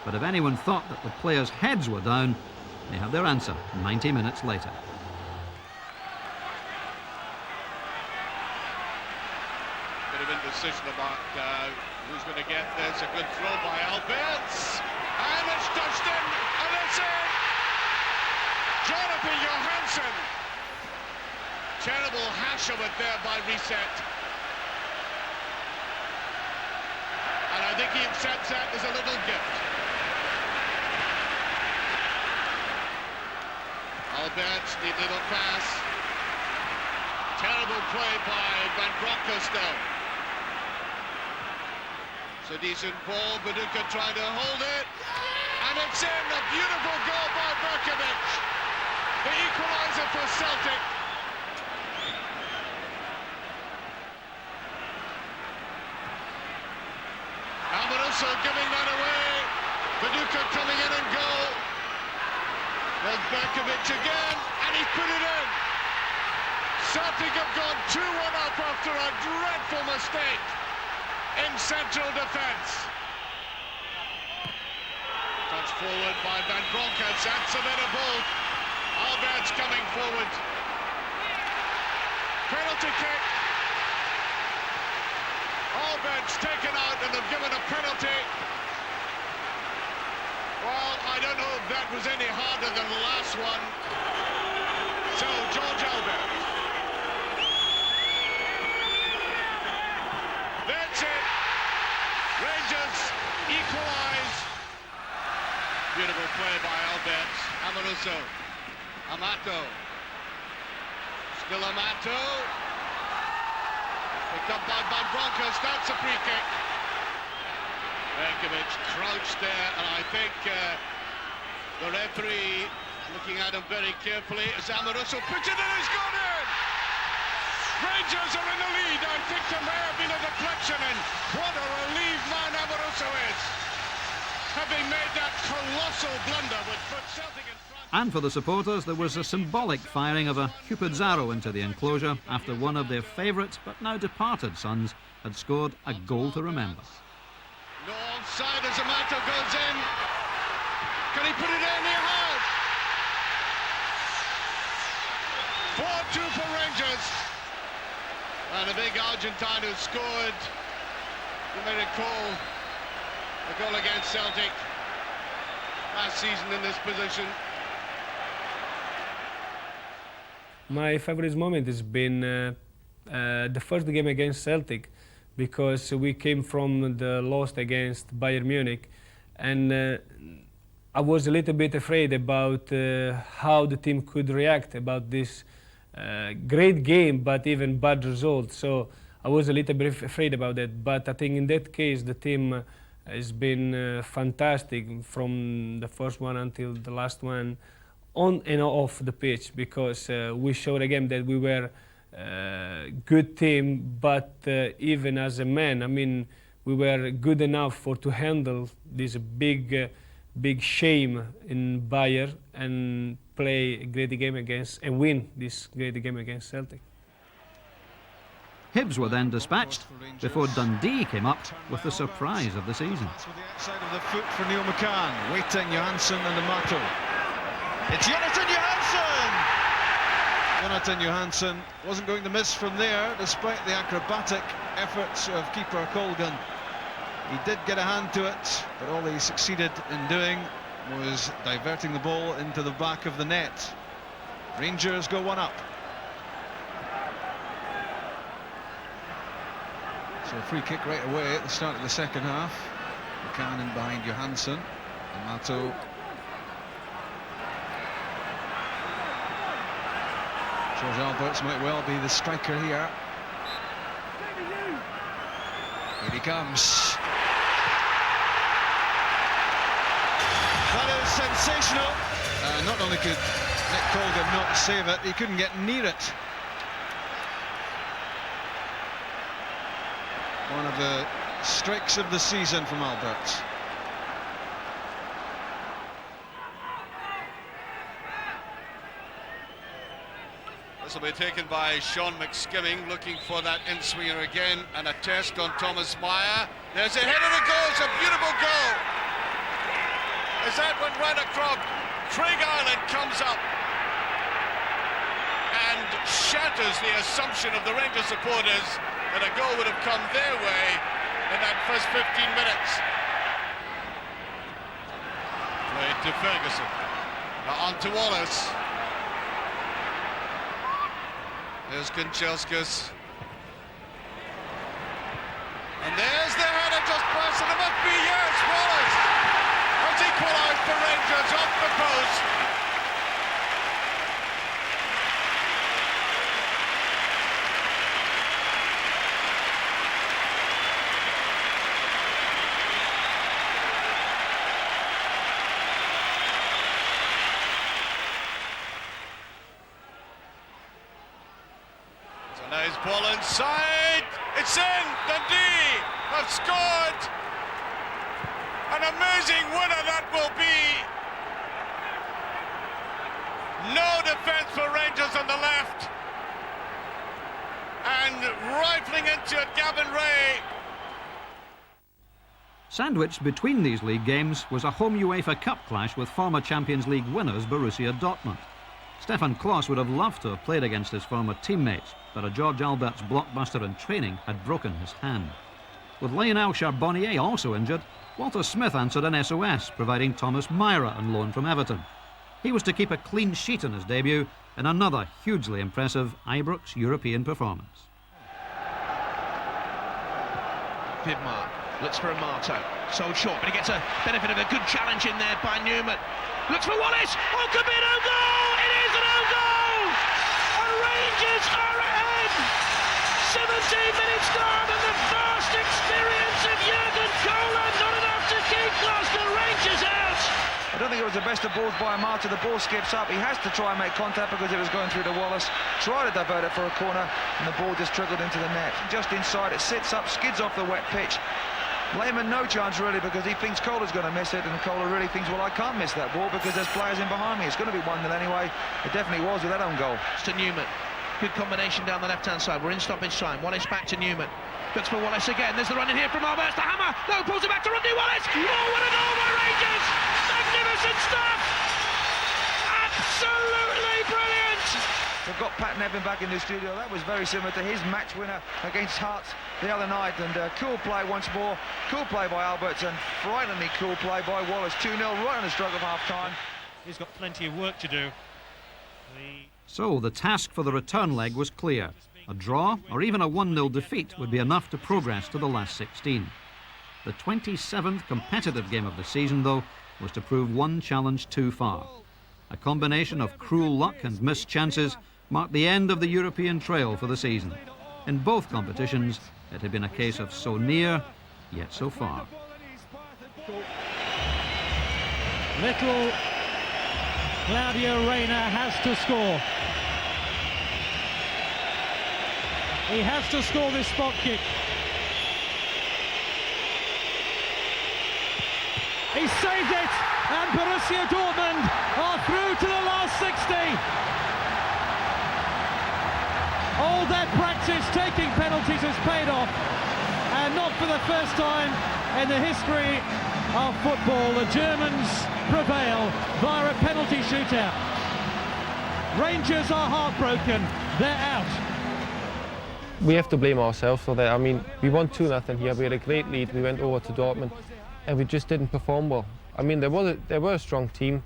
But if anyone thought that the players' heads were down, they had their answer 90 minutes later. Indecision about who's going to get this. A good throw by Alberts, and it's touched in, and it's in. Jonathan Johansson. Terrible hash of it there by Reset, and I think he accepts that as a little gift. Alberts, neat little pass. Terrible play by Van Bronckhorst now. It's a decent ball, Viduka trying to hold it, and it's in. A beautiful goal by Berkovic, the equaliser for Celtic. Amoruso giving that away, Viduka coming in and goal. Well, Berkovic again, and he's put it in. Celtic have gone 2-1 up after a dreadful mistake in central defence. Touch forward by Van Bronckhorst, that's a bit of both. Alberts coming forward. Penalty kick. Alberts taken out and they've given a penalty. Well, I don't know if that was any harder than the last one. So, George Albert. That's it. Rangers equalise. Beautiful play by Albert. Amoruso. Amato. Still Amato. Picked up by Van Bronckhorst. Starts a free kick. Veljkovic crouched there, and I think the referee looking at him very carefully as Amoruso puts it in, he's gone in! Rangers are in the lead. I think there may have been a deflection, and what a relieved man Amoruso is, having made that colossal blunder which put Celtic in front. And for the supporters, there was a symbolic firing of a Cupid's arrow into the enclosure after one of their favourite but now departed sons had scored a goal to remember. No offside as Amato goes in. Can he put it in? He has. 4-2 for Rangers. And a big Argentine who scored, you may recall, a goal against Celtic last season in this position. My favourite moment has been the first game against Celtic, because we came from the loss against Bayern Munich, and I was a little bit afraid about how the team could react about this great game, but even bad result. So I was a little bit afraid about that. But I think in that case, the team has been fantastic from the first one until the last one, on and off the pitch, because we showed again that we were good team, but even as a man, I mean, we were good enough to handle this big shame in Bayern and play a great game against and win this great game against Celtic. Hibs were then dispatched before Dundee came up with the surprise of the season. That's with the outside of the foot for Neil McCann, waiting Johansson and Amato. It's Jonathan Johansson! Jonathan Johansson wasn't going to miss from there, despite the acrobatic efforts of keeper Colgan. He did get a hand to it, but all he succeeded in doing was diverting the ball into the back of the net. Rangers go one up. So a free kick right away at the start of the second half. McCann in behind Johansson. Amato. George Alberts might well be the striker here. Here he comes. That is sensational. Not only could Nick Colgan not save it, he couldn't get near it. One of the strikes of the season from Alberts. This will be taken by Sean McSkimming, looking for that in-swinger again, and a test on Thomas Meyer. There's a header that goes, a beautiful goal. As that went right across, Craig Ireland comes up and shatters the assumption of the Rangers supporters that a goal would have come their way in that first 15 minutes. Played to Ferguson. Now on to Wallace. There's Kanchelskis. And there's the header just past, and it must be, yes, Wallace has equalised for Rangers off the post. Nice ball inside. It's in. Dundee have scored. An amazing winner that will be. No defence for Rangers on the left. And rifling into it, Gavin Ray. Sandwiched between these league games was a home UEFA Cup clash with former Champions League winners Borussia Dortmund. Stefan Klos would have loved to have played against his former teammates, but a George Alberts blockbuster in training had broken his hand. With Lionel Charbonnier also injured, Walter Smith answered an SOS, providing Thomas Myra on loan from Everton. He was to keep a clean sheet in his debut in another hugely impressive Ibrox European performance. Vidmar looks for a Marto, sold short, but he gets a benefit of a good challenge in there by Newman. Looks for Wallace, oh, could be an own goal! It is an own goal! And Rangers are ahead! 17 minutes gone, and the vast experience of Jurgen Kohler not enough to keep Glasgow Rangers out! I don't think it was the best of balls by Marta. The ball skips up. He has to try and make contact because it was going through to Wallace. Tried to divert it for a corner, and the ball just trickled into the net. Just inside, it sits up, skids off the wet pitch. Lehmann no chance really because he thinks Kohler's going to miss it, and Kohler really thinks, well, I can't miss that ball because there's players in behind me. It's going to be 1-0 anyway. It definitely was with that own goal. It's to Newman. Good combination down the left-hand side. We're in stoppage time. Wallace back to Newman. Looks for Wallace again. There's the run in here from Alberts. The hammer. No, pulls it back to Rodney Wallace. Oh, what a goal by Rangers! Magnificent stuff! Absolutely brilliant! We've got Pat Nevin back in the studio. That was very similar to his match winner against Hearts the other night. And cool play once more. Cool play by Alberts and frighteningly cool play by Wallace. 2-0 right on the stroke of half-time. He's got plenty of work to do. So the task for the return leg was clear. A draw or even a 1-0 defeat would be enough to progress to the last 16. The 27th competitive game of the season, though, was to prove one challenge too far. A combination of cruel luck and missed chances marked the end of the European trail for the season. In both competitions, it had been a case of so near, yet so far. Little Claudio Reyna has to score. He has to score this spot kick. He saved it, and Borussia Dortmund are through to the last 60. All that practice taking penalties has paid off, and not for the first time in the history of football, the Germans prevail via a penalty shootout. Rangers are heartbroken, they're out. We have to blame ourselves for that. I mean, we won 2-0 here, we had a great lead, we went over to Dortmund, and we just didn't perform well. I mean, they were a strong team,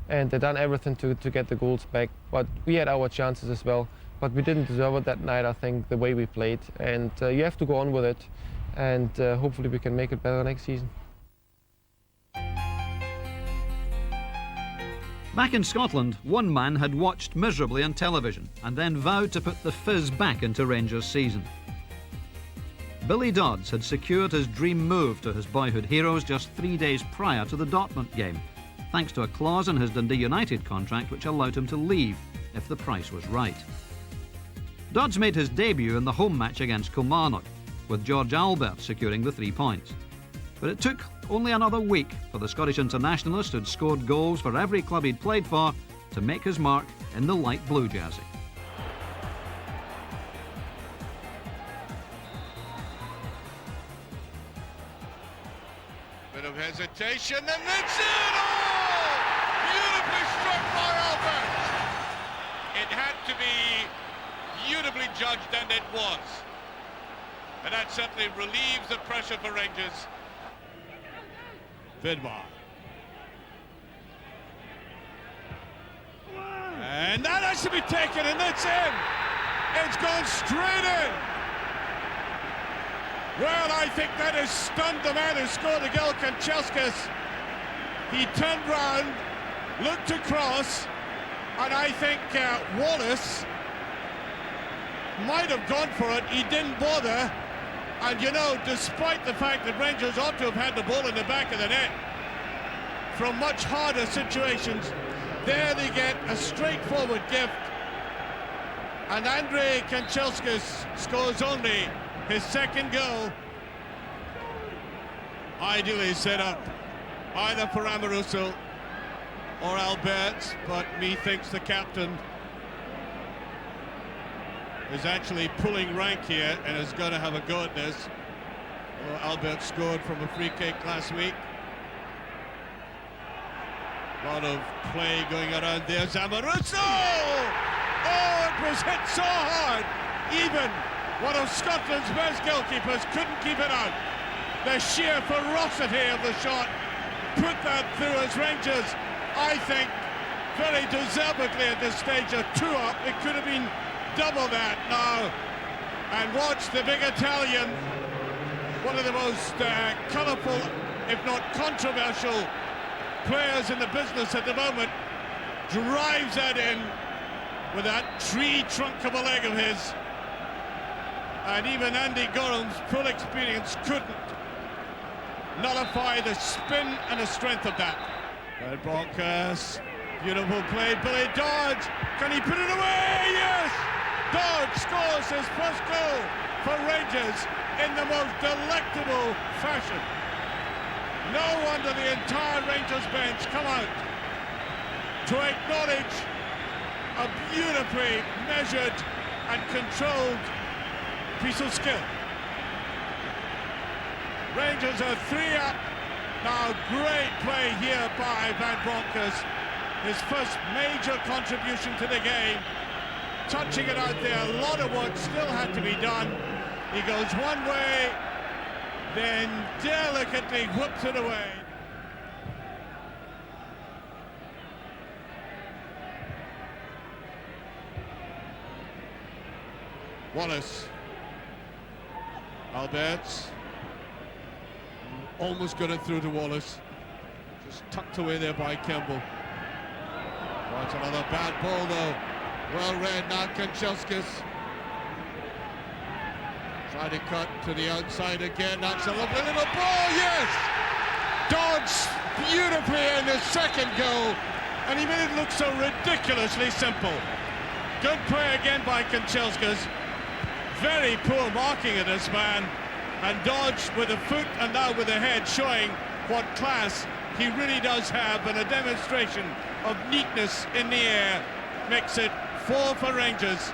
and they done everything to get the goals back, but we had our chances as well. But we didn't deserve it that night, I think, the way we played. And you have to go on with it, and hopefully we can make it better next season. Back in Scotland, one man had watched miserably on television and then vowed to put the fizz back into Rangers' season. Billy Dodds had secured his dream move to his boyhood heroes just 3 days prior to the Dortmund game, thanks to a clause in his Dundee United contract which allowed him to leave if the price was right. Dodds made his debut in the home match against Kilmarnock, with George Albert securing the 3 points. But it took only another week for the Scottish internationalist, who'd scored goals for every club he'd played for, to make his mark in the light blue jersey. Bit of hesitation, and that's it! Oh! Beautifully struck by Albert! It had to be beautifully judged, and it was. And that certainly relieves the pressure for Rangers. Vidmar. And that has to be taken, and that's in. It's gone straight in. Well, I think that has stunned the man who scored the goal, Kanchelskis. He turned round, looked across, and I think Wallace might have gone for it. He didn't bother. And you know, despite the fact that Rangers ought to have had the ball in the back of the net from much harder situations, there they get a straightforward gift. And Andrei Kanchelskis scores only his second goal. Ideally set up either for Amoruso or Alberts, but methinks the captain is actually pulling rank here and is going to have a go at this. Well, Albert scored from a free kick last week. A lot of play going around there. Amoruso! Oh, it was hit so hard. Even one of Scotland's best goalkeepers couldn't keep it out. the sheer ferocity of the shot put that through as Rangers, I think, very deservedly at this stage are 2 up. It could have been double that now. And watch the big Italian, one of the most colourful, if not controversial, players in the business at the moment, drives that in with that tree trunk of a leg of his. And even Andy Gorham's full experience couldn't nullify the spin and the strength of that. Red Broncos, beautiful play, Billy Dodge, can he put it away? Yes! Dodge scores his first goal for Rangers in the most delectable fashion. No wonder the entire Rangers bench come out to acknowledge a beautifully measured and controlled piece of skill. Rangers are 3 up. Now great play here by Van Bronckhorst. His first major contribution to the game. Touching it out there, a lot of work still had to be done. He goes one way, then delicately whips it away. Wallace. Alberts. Almost got it through to Wallace. Just tucked away there by Campbell. Right, another bad ball though. Well read now, Kanchelskis. Try to cut to the outside again. That's a lovely little ball, yes! Dodds beautifully in his second goal, and he made it look so ridiculously simple. Good play again by Kanchelskis. Very poor marking of this man. And Dodge with the foot and now with the head showing what class he really does have, and a demonstration of neatness in the air makes it 4 for Rangers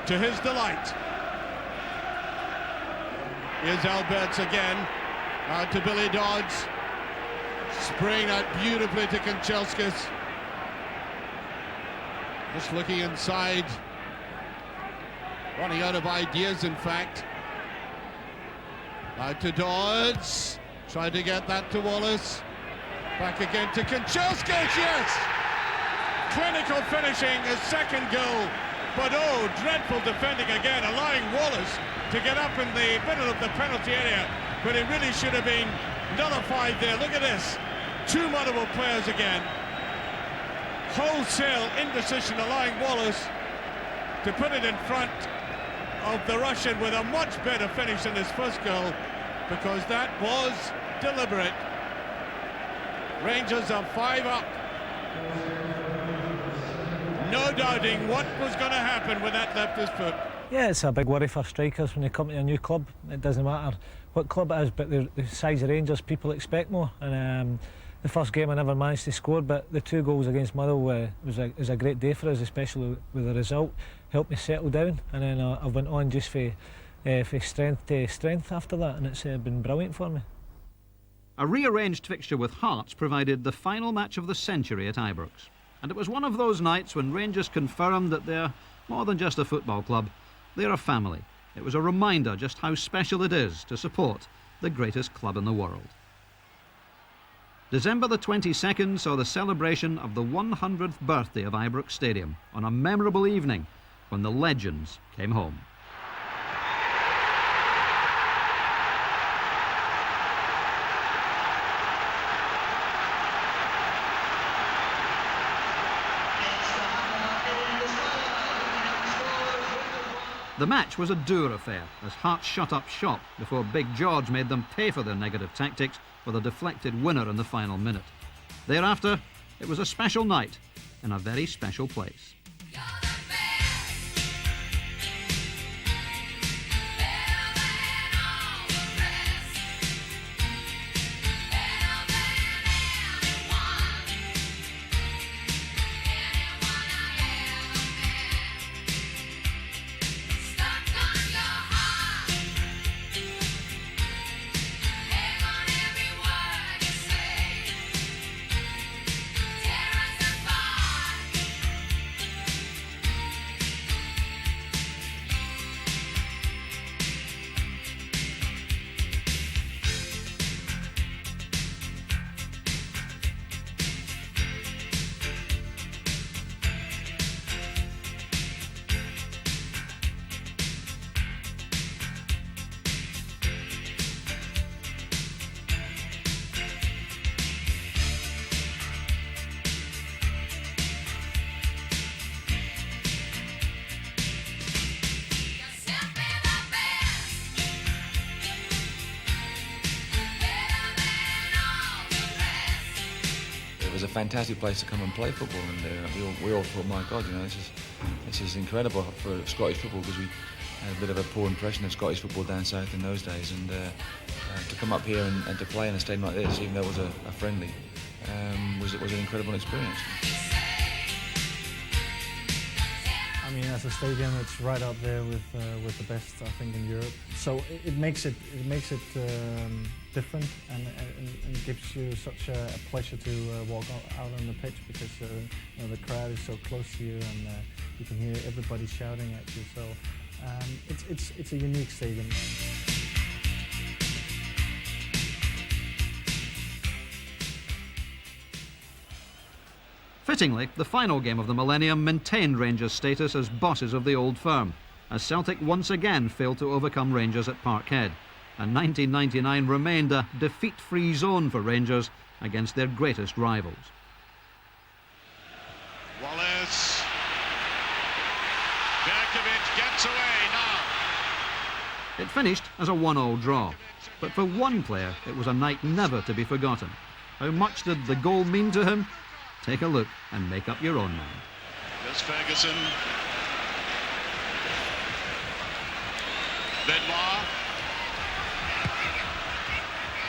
to his delight. Here's Alberts again, out to Billy Dodds, spraying that beautifully to Kanchelskis. Just looking inside, running out of ideas in fact. Out to Dodds, trying to get that to Wallace. Back again to Kanchelskis, yes! Clinical finishing, a second goal. But oh, dreadful defending again, allowing Wallace to get up in the middle of the penalty area. But it really should have been nullified there. Look at this. 2 multiple players again. Wholesale indecision, allowing Wallace to put it in front of the Russian with a much better finish than his first goal, because that was deliberate. Rangers are 5 up. No doubting what was going to happen with that leftist foot. Yeah, it's a big worry for strikers when they come to a new club. It doesn't matter what club it is, but the size of Rangers, people expect more. And the first game I never managed to score, but the 2 goals against Motherwell was a great day for us, especially with the result. Helped me settle down, and then I went on just for strength to strength after that, and it's been brilliant for me. A rearranged fixture with Hearts provided the final match of the century at Ibrox. And it was one of those nights when Rangers confirmed that they're more than just a football club, they're a family. It was a reminder just how special it is to support the greatest club in the world. December the 22nd saw the celebration of the 100th birthday of Ibrox Stadium on a memorable evening when the legends came home. The match was a dour affair as Hearts shut up shop before Big George made them pay for their negative tactics with a deflected winner in the final minute. Thereafter, it was a special night in a very special place. a fantastic place to come and play football, and we all thought, my God, this is incredible for Scottish football, because we had a bit of a poor impression of Scottish football down south in those days, and to come up here and to play in a stadium like this, even though it was a friendly, was an incredible experience. I mean, as a stadium, it's right up there with the best, I think, in Europe. So it makes it different, and it gives you such a pleasure to walk out on the pitch, because the crowd is so close to you, and you can hear everybody shouting at you. So it's a unique stadium. Fittingly, the final game of the millennium maintained Rangers' status as bosses of the old firm, as Celtic once again failed to overcome Rangers at Parkhead, and 1999 remained a defeat-free zone for Rangers against their greatest rivals. Wallace. Berkovic gets away now. It finished as a 1-1 draw, but for one player it was a night never to be forgotten. How much did the goal mean to him? Take a look and make up your own mind. There's Ferguson. Benoit.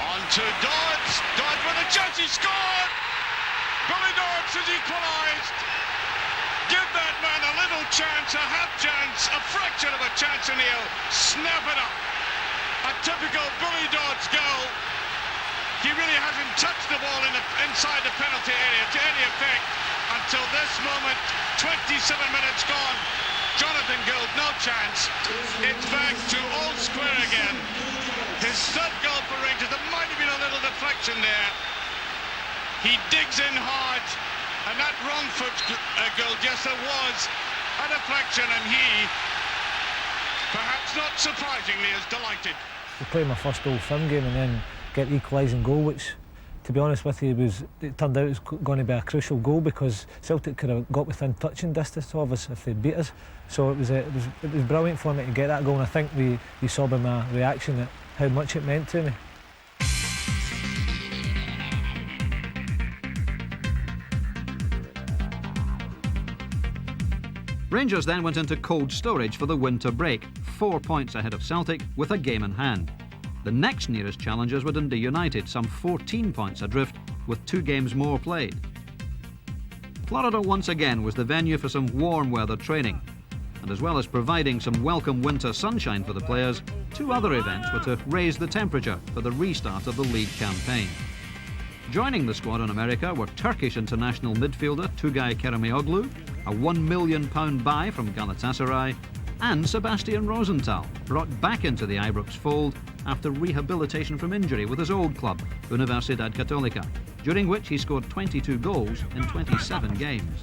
On to Dodds. Dodds with a chance, he scored! Billy Dodds has equalised. Give that man a little chance, a half chance, a fraction of a chance, and he'll snap it up. A typical Billy Dodds goal. He really hasn't touched the ball inside the penalty area to any effect until this moment. 27 minutes gone. Jonathan Gould, no chance. It's back to old square again. His third goal for Rangers. There might have been a little deflection there. He digs in hard, and that wrong foot goal, yes, there was a deflection, and he, perhaps not surprisingly, is delighted. We played my first Old Firm game and then get the equalising goal, which, to be honest with you, it turned out it was going to be a crucial goal, because Celtic could have got within touching distance of us if they'd beat us. So it was brilliant for me to get that goal, and I think we saw by my reaction that how much it meant to me. Rangers then went into cold storage for the winter break, 4 points ahead of Celtic with a game in hand. The next nearest challengers were Dundee United, some 14 points adrift with 2 games more played. Florida once again was the venue for some warm weather training, and as well as providing some welcome winter sunshine for the players, 2 other events were to raise the temperature for the restart of the league campaign. Joining the squad in America were Turkish international midfielder Tugay Keremioglu, a £1 million buy from Galatasaray, and Sebastian Rosenthal, brought back into the Ibrox fold after rehabilitation from injury with his old club, Universidad Católica, during which he scored 22 goals in 27 games.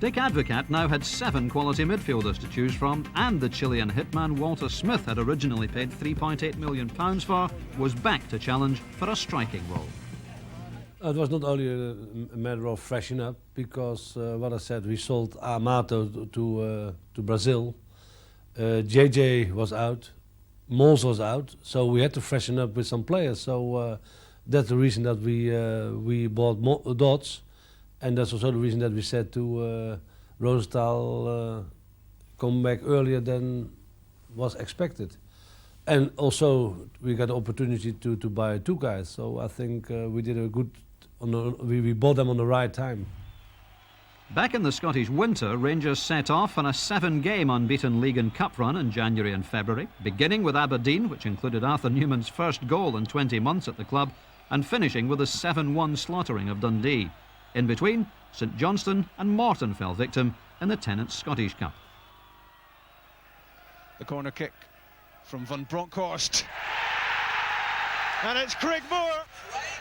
Dick Advocat now had 7 quality midfielders to choose from, and the Chilean hitman Walter Smith had originally paid £3.8 million for, was back to challenge for a striking role. It was not only a matter of freshening up, because what I said, we sold Amato to Brazil. JJ was out, Mols was out, so we had to freshen up with some players. So that's the reason that we bought Dodds, and that's also the reason that we said to Rosenthal come back earlier than was expected. And also we got the opportunity to buy 2 guys, so I think we did a good. We bought them on the right time. Back in the Scottish winter, Rangers set off on a 7-game unbeaten league and cup run in January and February, beginning with Aberdeen, which included Arthur Newman's first goal in 20 months at the club, and finishing with a 7-1 slaughtering of Dundee. In between, St Johnstone and Morton fell victim in the Tennent's Scottish Cup. The corner kick from Van Bronckhorst. And it's Craig Moore.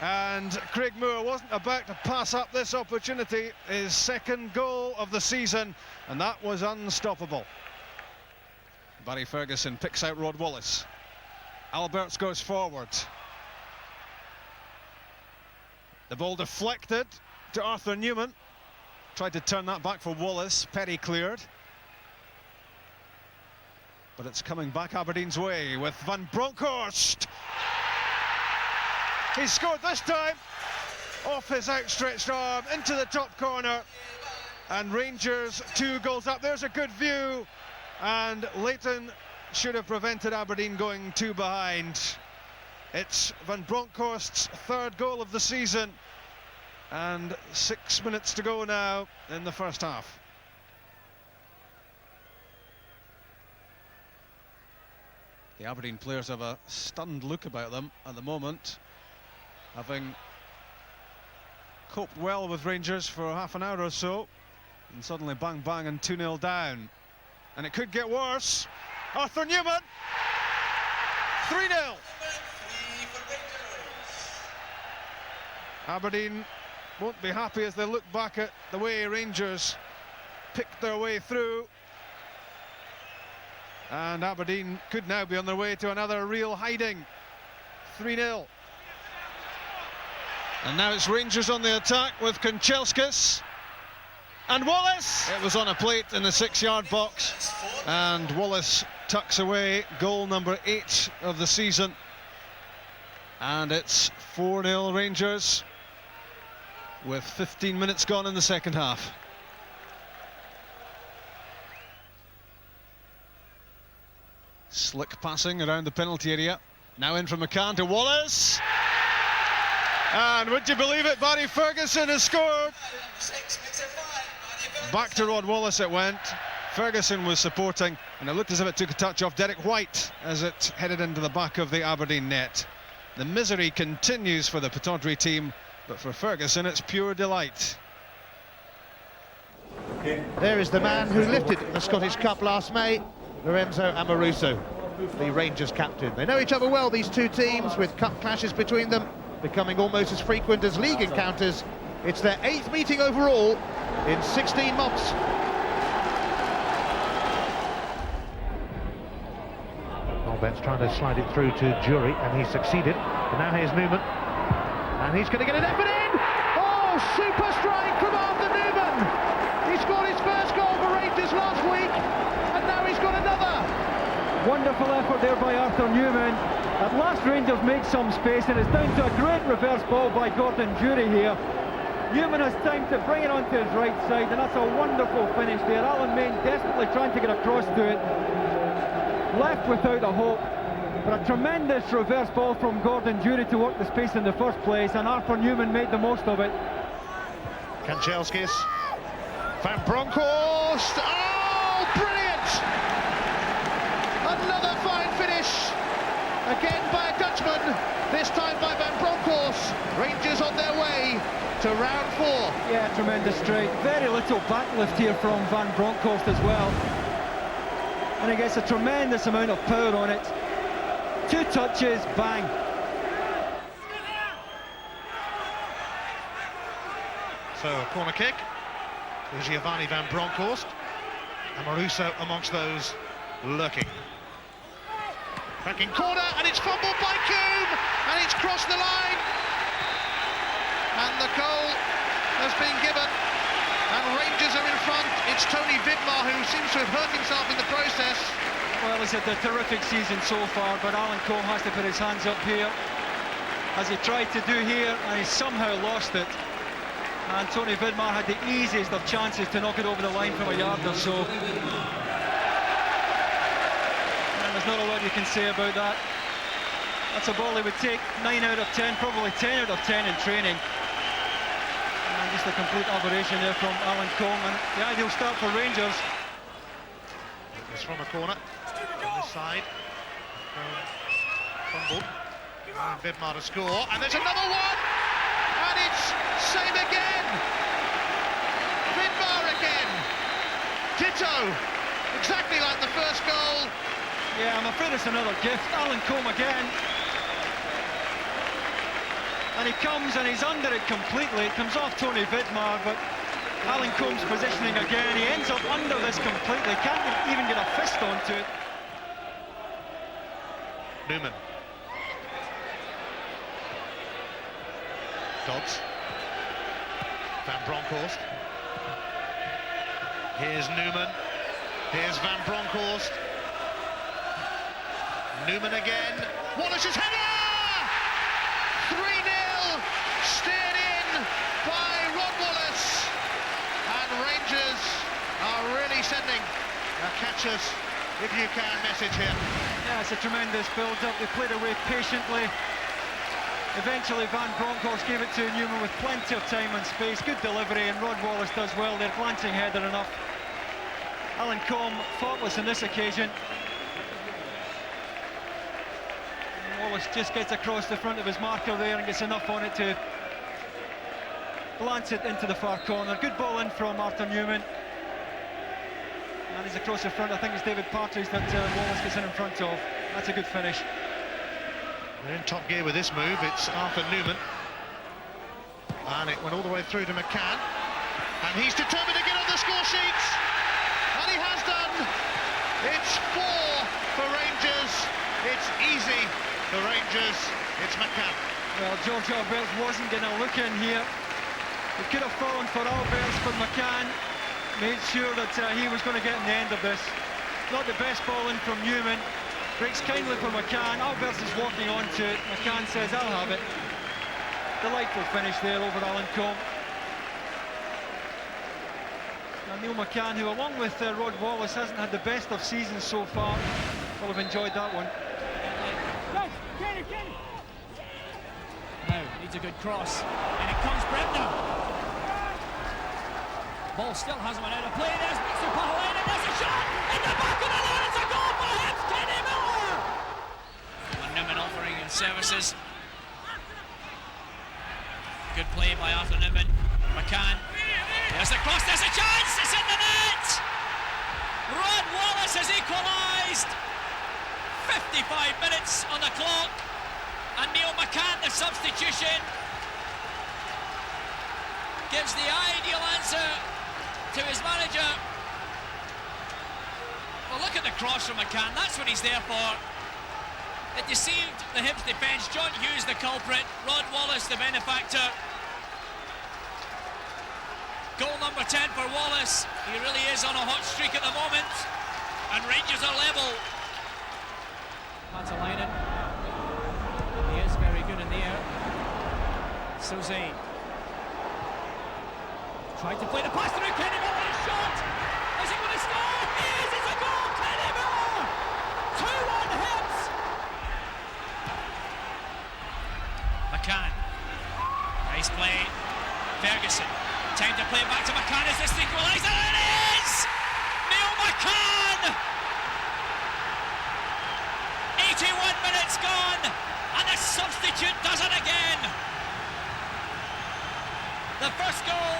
And Craig Moore wasn't about to pass up this opportunity. His 2nd goal of the season, and that was unstoppable. Barry Ferguson picks out Rod Wallace. Alberts goes forward. The ball deflected to Arthur Newman. Tried to turn that back for Wallace. Perry cleared. But it's coming back Aberdeen's way with Van Bronckhorst. He scored this time. off his outstretched arm into the top corner, and Rangers 2 goals up. There's a good view, and Leighton should have prevented Aberdeen going 2 behind. It's Van Bronckhorst's 3rd goal of the season, and 6 minutes to go now in the first half. The Aberdeen players have a stunned look about them at the moment, having coped well with Rangers for half an hour or so, and suddenly bang bang and 2-0 down. And it could get worse. Arthur Newman, 3-0. Aberdeen won't be happy as they look back at the way Rangers picked their way through. And Aberdeen could now be on their way to another real hiding. 3-0. And now it's Rangers on the attack with Kanchelskis. And Wallace! It was on a plate in the 6-yard box. And Wallace tucks away goal number 8 of the season. And it's 4-0 Rangers with 15 minutes gone in the second half. Slick passing around the penalty area. Now in from McCann to Wallace. And would you believe it, Barry Ferguson has scored. Back to Rod Wallace it went. Ferguson was supporting, and it looked as if it took a touch off Derek White as it headed into the back of the Aberdeen net. The misery continues for the Pittodrie team, but for Ferguson it's pure delight. There is the man who lifted the Scottish Cup last May, Lorenzo Amoruso, the Rangers captain. They know each other well, these two teams, with cup clashes between them becoming almost as frequent as league encounters. It's their 8th meeting overall in 16 months. Albent's trying to slide it through to Jury, and he succeeded. And now here's Newman, and he's going to get an effort in! Oh, super strike from Arthur Newman! He scored his first goal for Rangers last week, and now he's got another! Wonderful effort there by Arthur Newman. At last Rangers make some space, and it's down to a great reverse ball by Gordon Jury here. Newman has time to bring it onto his right side, and that's a wonderful finish there. Alan Main desperately trying to get across to it. Left without a hope. But a tremendous reverse ball from Gordon Jury to work the space in the first place, and Arthur Newman made the most of it. Kanchelskis. Van Bronckhorst. Oh, brilliant! Another fine finish. Again by a Dutchman, this time by Van Bronckhorst. Rangers on their way to round 4. Yeah, tremendous strike. Very little backlift here from Van Bronckhorst as well. And he gets a tremendous amount of power on it. 2 touches, bang. So a corner kick for Giovanni Van Bronckhorst. Amoruso amongst those lurking. Back in corner, and it's fumbled by Coombe, and it's crossed the line. And the goal has been given, and Rangers are in front. It's Tony Vidmar who seems to have hurt himself in the process. Well, he's had a terrific season so far, but Alan Combe has to put his hands up here, as he tried to do here, and he somehow lost it. And Tony Vidmar had the easiest of chances to knock it over the line from a yard or so. There's not a lot you can say about that. That's a ball he would take 9 out of 10, probably 10 out of 10 in training. And just a complete aberration there from Alan Combe, and the ideal start for Rangers. It's from a corner on this side. Fumble. And Vidmar to score, and there's another one, and it's same again. Vidmar again. Ditto, exactly like the first goal. Yeah, I'm afraid it's another gift. Alan Combe again. And he comes and he's under it completely. It comes off Tony Vidmar, but Alan Combe's positioning again. He ends up under this completely. Can't even get a fist onto it. Newman. Dodds. Van Bronckhorst. Here's Newman. Here's Van Bronckhorst. Newman again. Wallace's header! 3-0. Steered in already sending a catch us if you can message here. Yeah, it's a tremendous build-up. They played away patiently. Eventually Van Bronckhorst gave it to Newman with plenty of time and space. Good delivery, and Rod Wallace does well there, glancing header enough. Alan Combe faultless on this occasion. Wallace just gets across the front of his marker there and gets enough on it to glance it into the far corner. Good ball in from Arthur Newman. And he's across the front. I think it's David Partridge that Wallace gets in front of. That's a good finish. They're in top gear with this move. It's Arthur Newman. And it went all the way through to McCann. And he's determined to get on the score sheets. And he has done. It's 4 for Rangers. It's easy for Rangers. It's McCann. Well, George Alberts wasn't going to look in here. It could have fallen for Alberts, but McCann made sure that he was going to get in the end of this. Not the best ball in from Newman. Breaks kindly for McCann. Alberts is walking onto it. McCann says, I'll have it. Delightful finish there over Alan Combe. And Neil McCann, who along with Rod Wallace hasn't had the best of seasons so far, will have enjoyed that one. Now, needs a good cross. And it comes Bremner. Ball still hasn't went out of play. There's Mixer Pahalainen, and there's a shot in the back of the net. It's a goal for him, Kenny Miller. And Newman offering his services. Good play by Arthur Newman. McCann. There's the cross, there's a chance, it's in the net. Rod Wallace has equalised. 55 minutes on the clock. And Neil McCann, the substitution, gives the ideal answer to his manager. Well, look at the cross from McCann, that's what he's there for. It deceived the Hibs defence. John Hughes the culprit, Rod Wallace the benefactor. Goal number 10 for Wallace. He really is on a hot streak at the moment. And Rangers are level. Pahalainen. He is very good in the air. Suzy tried to play the pass through. Kenny Miller, a shot. Is he going to score? He is. It's a goal. Kenny Miller. 2-1 Hibs. McCann. Nice play. Ferguson. Time to play back to McCann. Is this the equaliser? It is. Neil McCann. 81 minutes gone, and the substitute does it again. The first goal,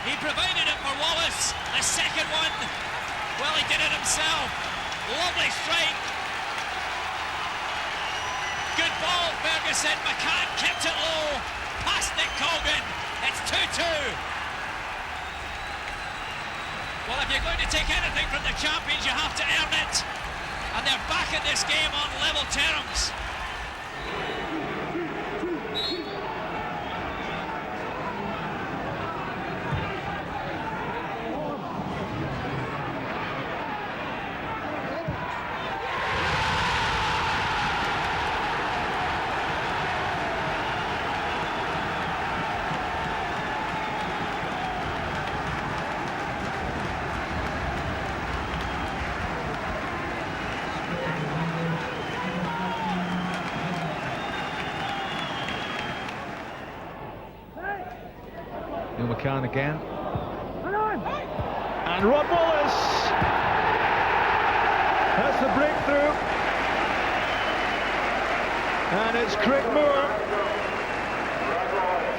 he provided it for Wallace. The second one, well, he did it himself. Lovely strike. Good ball, Ferguson. McCann kept it low, past Nick Colgan. It's 2-2. Well, if you're going to take anything from the champions, you have to earn it. And they're back in this game on level terms. Neil McCann again. And Rod Wallace! That's the breakthrough. And it's Craig Moore.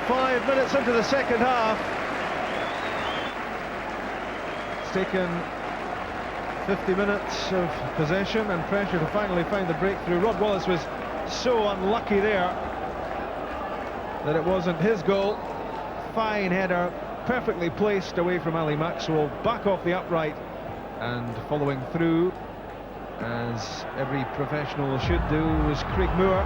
5 minutes into the second half. It's taken 50 minutes of possession and pressure to finally find the breakthrough. Rod Wallace was so unlucky there that it wasn't his goal. Fine header, perfectly placed away from Ali Maxwell, back off the upright and following through, as every professional should do, was Craig Moore.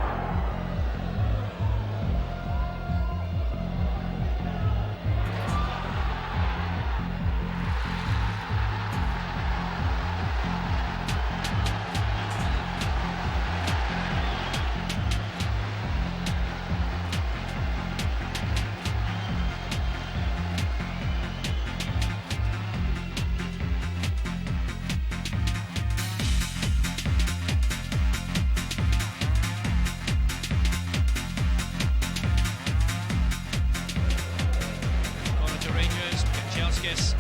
Marcus.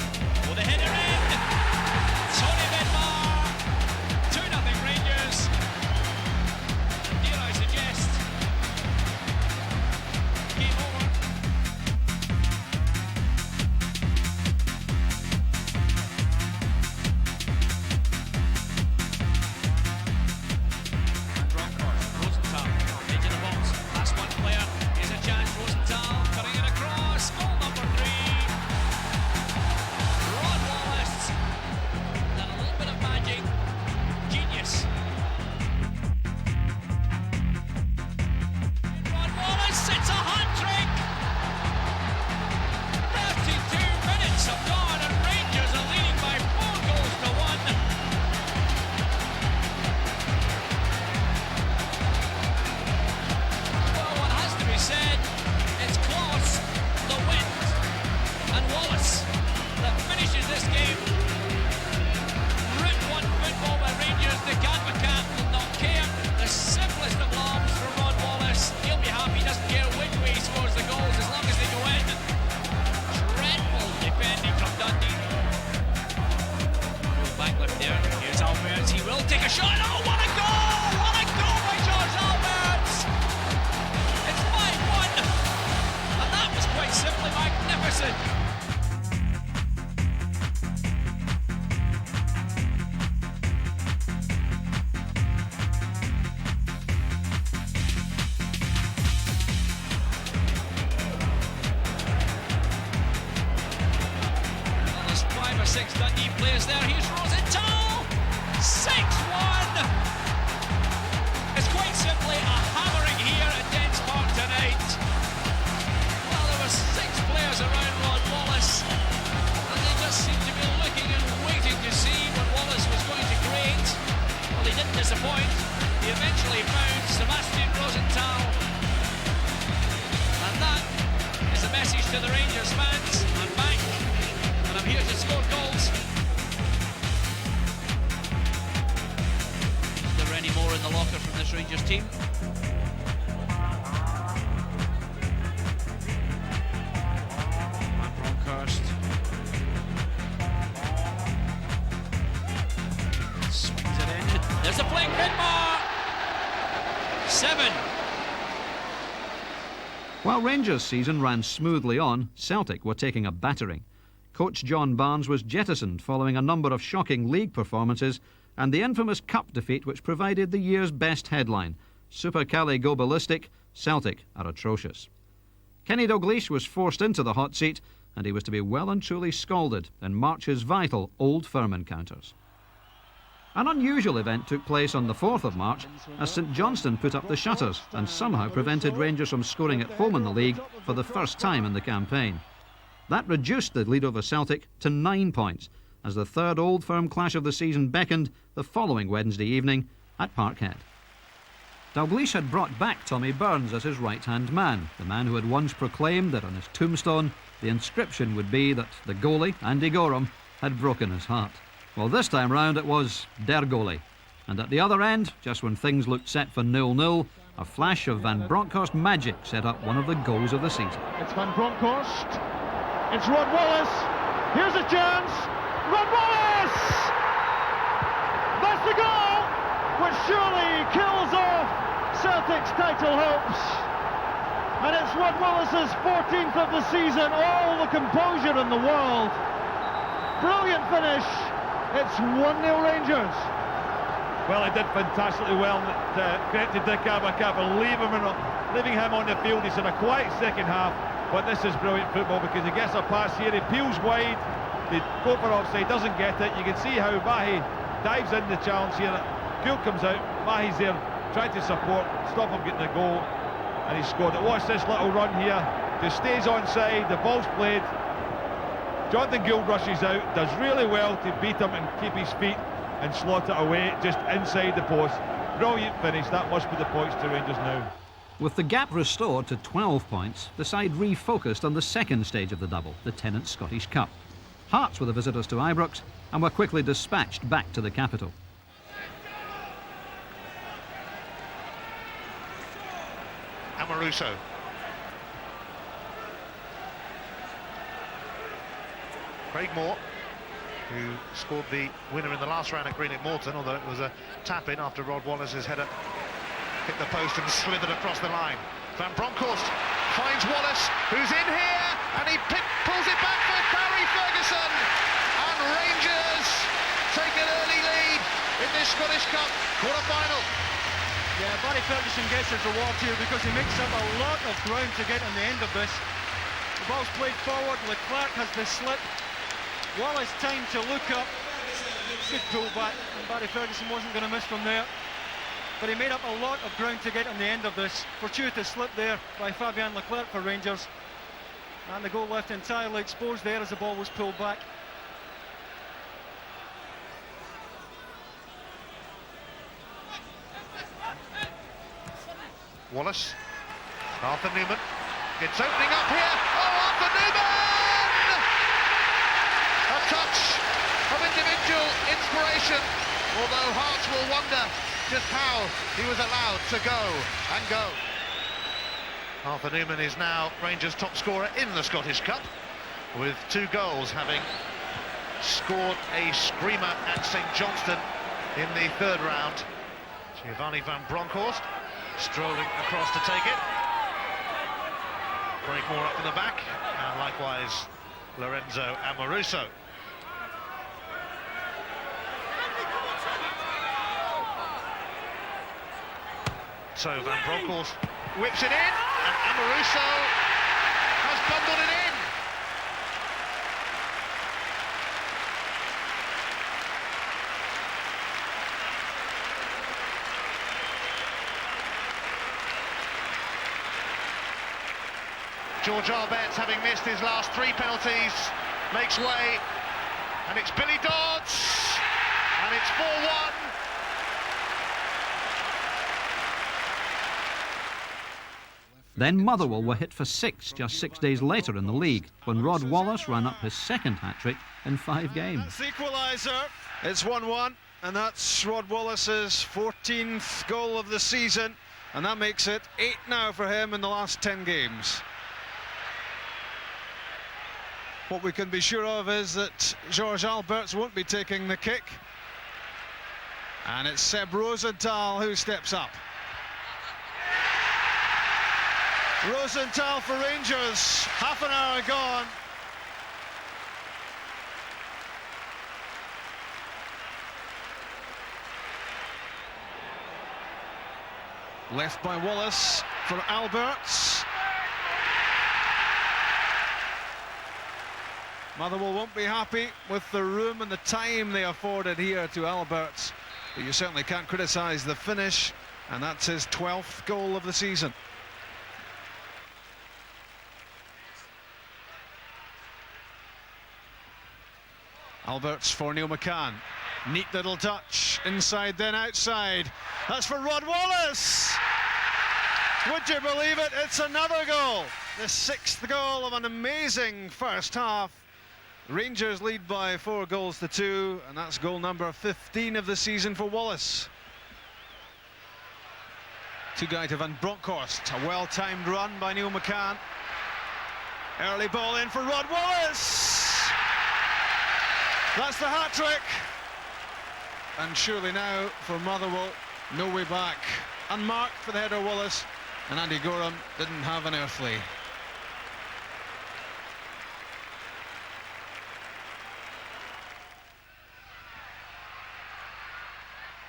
Will the header in? Tony Benmar. 2-0 Rangers. And dare I suggest, game over. And Bronckhorst, Rosenthal, into the box. Last one player. Here's a chance. Rosenthal cutting it across. Goal number 3. Rod Wallace. And a little bit of magic. Genius. Rod Wallace, it's a hat-trick. 32 minutes have gone and Rangers are leading by 4 goals to 1. Well, what has to be said, it's Klaus, the wind, and Wallace that finishes this game. Route 1 football by Rangers. The McCann will not care. The simplest of lobs for Rod Wallace. He'll be happy, he doesn't care which way he scores the goals as long as they go in. Dreadful defending from Dundee. No backlift there. Here's Alberts. He will take a shot. Oh, what a goal! What a goal by George Alberts! It's 5-1. And that was quite simply magnificent. Well, there's 5 or 6 Dundee players there. Here's Rosenthal. 6-1. It's quite simply a hammering here at Dens Park tonight. Well, there were 6 players around Rod Wallace, and they just seemed to be looking and waiting to see what Wallace was going to create. Well, he didn't disappoint. He eventually found Sebastian Rosenthal. And that is a message to the Rangers fans. I'm back, and I'm here to score goals. Is there any more in the locker from this Rangers team? And Bronckhorst swings it in. There's a fling. Benmar. 7. While Rangers' season ran smoothly on, Celtic were taking a battering. Coach John Barnes was jettisoned following a number of shocking league performances and the infamous cup defeat which provided the year's best headline. Super Cali go ballistic, Celtic are atrocious. Kenny Dalglish was forced into the hot seat and he was to be well and truly scalded in March's vital Old Firm encounters. An unusual event took place on the 4th of March as St Johnstone put up the shutters and somehow prevented Rangers from scoring at home in the league for the first time in the campaign. That reduced the lead over Celtic to 9 points as the third Old Firm clash of the season beckoned the following Wednesday evening at Parkhead. Dalglish had brought back Tommy Burns as his right-hand man, the man who had once proclaimed that on his tombstone the inscription would be that the goalie, Andy Gorham, had broken his heart. Well, this time round it was Der Goalie. And at the other end, just when things looked set for 0-0, a flash of Van Bronckhorst magic set up one of the goals of the season. It's Van Bronckhorst. It's Rod Wallace. Here's a chance. Rod Wallace! That's the goal, which surely kills off Celtic's title hopes. And it's Rod Wallace's 14th of the season. All the composure in the world. Brilliant finish. It's 1-0 Rangers. Well, he did fantastically well. Credit to Dick Abercrombie for leaving him on the field. He's in a quiet second half, but this is brilliant football because he gets a pass here, he peels wide, they go for offside, doesn't get it. You can see how Mahi dives in the challenge here. Gould comes out, Mahi's there trying to support, stop him getting the goal, and he scored it. Watch this little run here, just stays onside, the ball's played. Jonathan Gould rushes out, does really well to beat him and keep his feet and slot it away just inside the post. Brilliant finish. That must be the points to Rangers now. With the gap restored to 12 points, the side refocused on the second stage of the double, the Tennent's Scottish Cup. Hearts were the visitors to Ibrox and were quickly dispatched back to the capital. Amoruso. Craig Moore, who scored the winner in the last round at Greenock Morton, although it was a tap-in after Rod Wallace's header hit the post and slithered across the line. Van Bronckhorst finds Wallace, who's in here, and he pulls it back for Barry Ferguson, and Rangers take an early lead in this Scottish Cup quarter-final. Yeah, Barry Ferguson gets his reward here because he makes up a lot of ground to get on the end of this. The ball's played forward, Leclerc has the slip, Wallace time to look up, good pull back, and Barry Ferguson wasn't going to miss from there. But he made up a lot of ground to get on the end of this. Fortuitous slip there by Fabien Leclerc for Rangers. And the goal left entirely exposed there as the ball was pulled back. Wallace, Arthur Newman, it's opening up here. Oh, Arthur Newman! A touch of individual inspiration, although hearts will wonder just how he was allowed to go and go. Arthur Newman is now Rangers' top scorer in the Scottish Cup, with 2 goals, having scored a screamer at St Johnstone in the 3rd round. Giovanni Van Bronckhorst strolling across to take it. Craig Moore up in the back, and likewise Lorenzo Amoruso. So Van Bronckhorst whips it in, and Amoruso has bundled it in. George Arbett's, having missed his last 3 penalties, makes way, and it's Billy Dodds, and it's 4-1. Then Motherwell were hit for 6 just 6 days later in the league, when Rod Wallace ran up his 2nd hat-trick in 5 games. That's the equaliser. It's 1-1, and that's Rod Wallace's 14th goal of the season, and that makes it 8 now for him in the last 10 games. What we can be sure of is that George Alberts won't be taking the kick, and it's Seb Rosenthal who steps up. Rosenthal for Rangers, half an hour gone. Left by Wallace for Alberts. Motherwell won't be happy with the room and the time they afforded here to Alberts, but you certainly can't criticise the finish, and that's his 12th goal of the season. Alberts for Neil McCann. Neat little touch, inside then outside. That's for Rod Wallace! Would you believe it? It's another goal. The 6th goal of an amazing first half. Rangers lead by 4 goals to 2, and that's goal number 15 of the season for Wallace. Two-guy to Van Bronckhorst. A well-timed run by Neil McCann. Early ball in for Rod Wallace! That's the hat-trick. And surely now for Motherwell, no way back. Unmarked for the header Wallace, and Andy Gorham didn't have an earthly.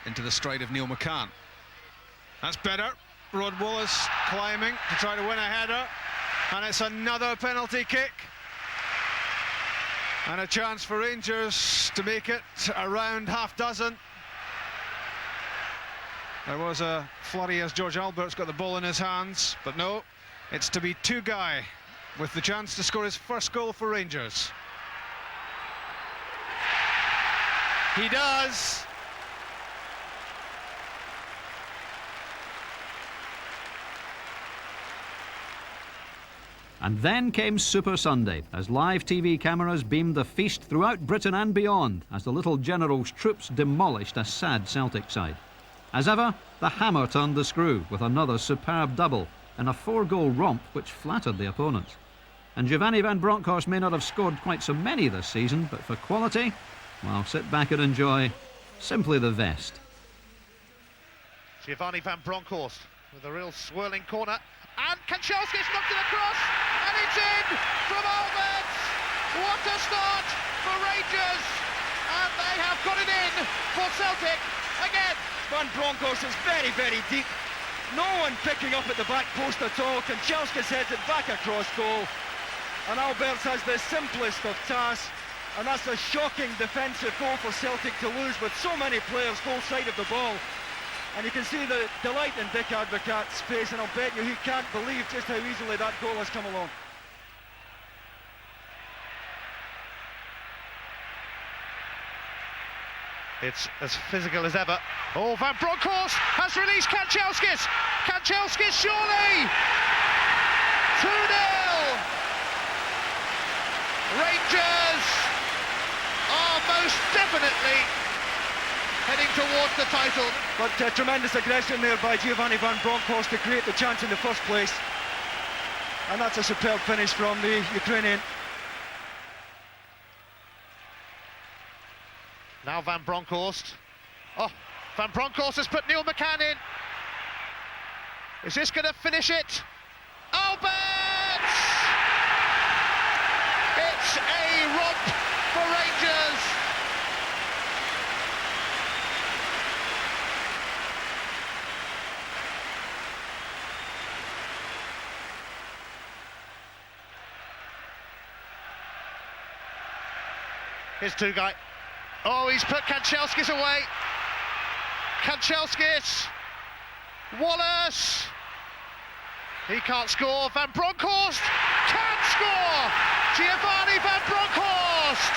Into the stride of Neil McCann. That's better. Rod Wallace climbing to try to win a header, and it's another penalty kick. And a chance for Rangers to make it around half dozen. There was a flurry as George Alberts got the ball in his hands, but no, it's to be Two-guy with the chance to score his first goal for Rangers. He does. And then came Super Sunday, as live TV cameras beamed the feast throughout Britain and beyond, as the little General's troops demolished a sad Celtic side. As ever, the hammer turned the screw with another superb double and a 4-goal romp which flattered the opponents. And Giovanni van Bronckhorst may not have scored quite so many this season, but for quality, well, sit back and enjoy simply the best. Giovanni van Bronckhorst with a real swirling corner, and Kanchelskis knocked it across, and it's in from Alberts. What a start for Rangers, and they have got it in for Celtic again. Van Bronckhorst is very, very deep. No one picking up at the back post at all. Kanchelskis heads it back across goal, and Alberts has the simplest of tasks, and that's a shocking defensive goal for Celtic to lose with so many players full side of the ball. And you can see the delight in Dick Advocaat's face, and I'll bet you he can't believe just how easily that goal has come along. It's as physical as ever. Oh, Van Bronckhorst has released Kanchelskis. Kanchelskis surely. 2-0. Rangers are most definitely heading towards the title. But tremendous aggression there by Giovanni Van Bronckhorst to create the chance in the first place. And that's a superb finish from the Ukrainian. Now Van Bronckhorst. Oh, Van Bronckhorst has put Neil McCann in. Is this going to finish it? Alberts! It's a romp for Rangers. Here's Tugay. Oh, he's put Kanchelskis away. Kanchelskis. Wallace. He can't score. Van Bronckhorst can score. Giovanni Van Bronckhorst.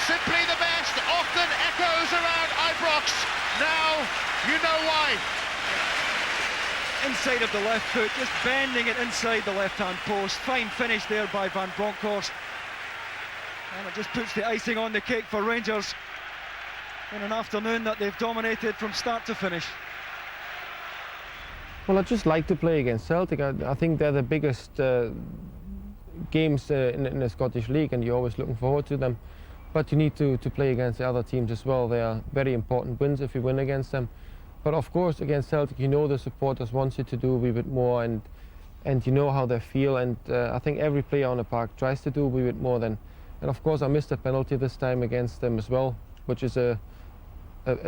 Simply the best. Often echoes around Ibrox. Now you know why. Inside of the left foot, just bending it inside the left-hand post. Fine finish there by Van Bronckhorst. And it just puts the icing on the cake for Rangers in an afternoon that they've dominated from start to finish. Well, I just like to play against Celtic. I think they're the biggest games in the Scottish League, and you're always looking forward to them. But you need to play against the other teams as well. They are very important wins if you win against them. But of course, against Celtic, you know the supporters want you to do a wee bit more, and you know how they feel. And I think every player on the park tries to do a wee bit more than. And of course I missed a penalty this time against them as well, which is a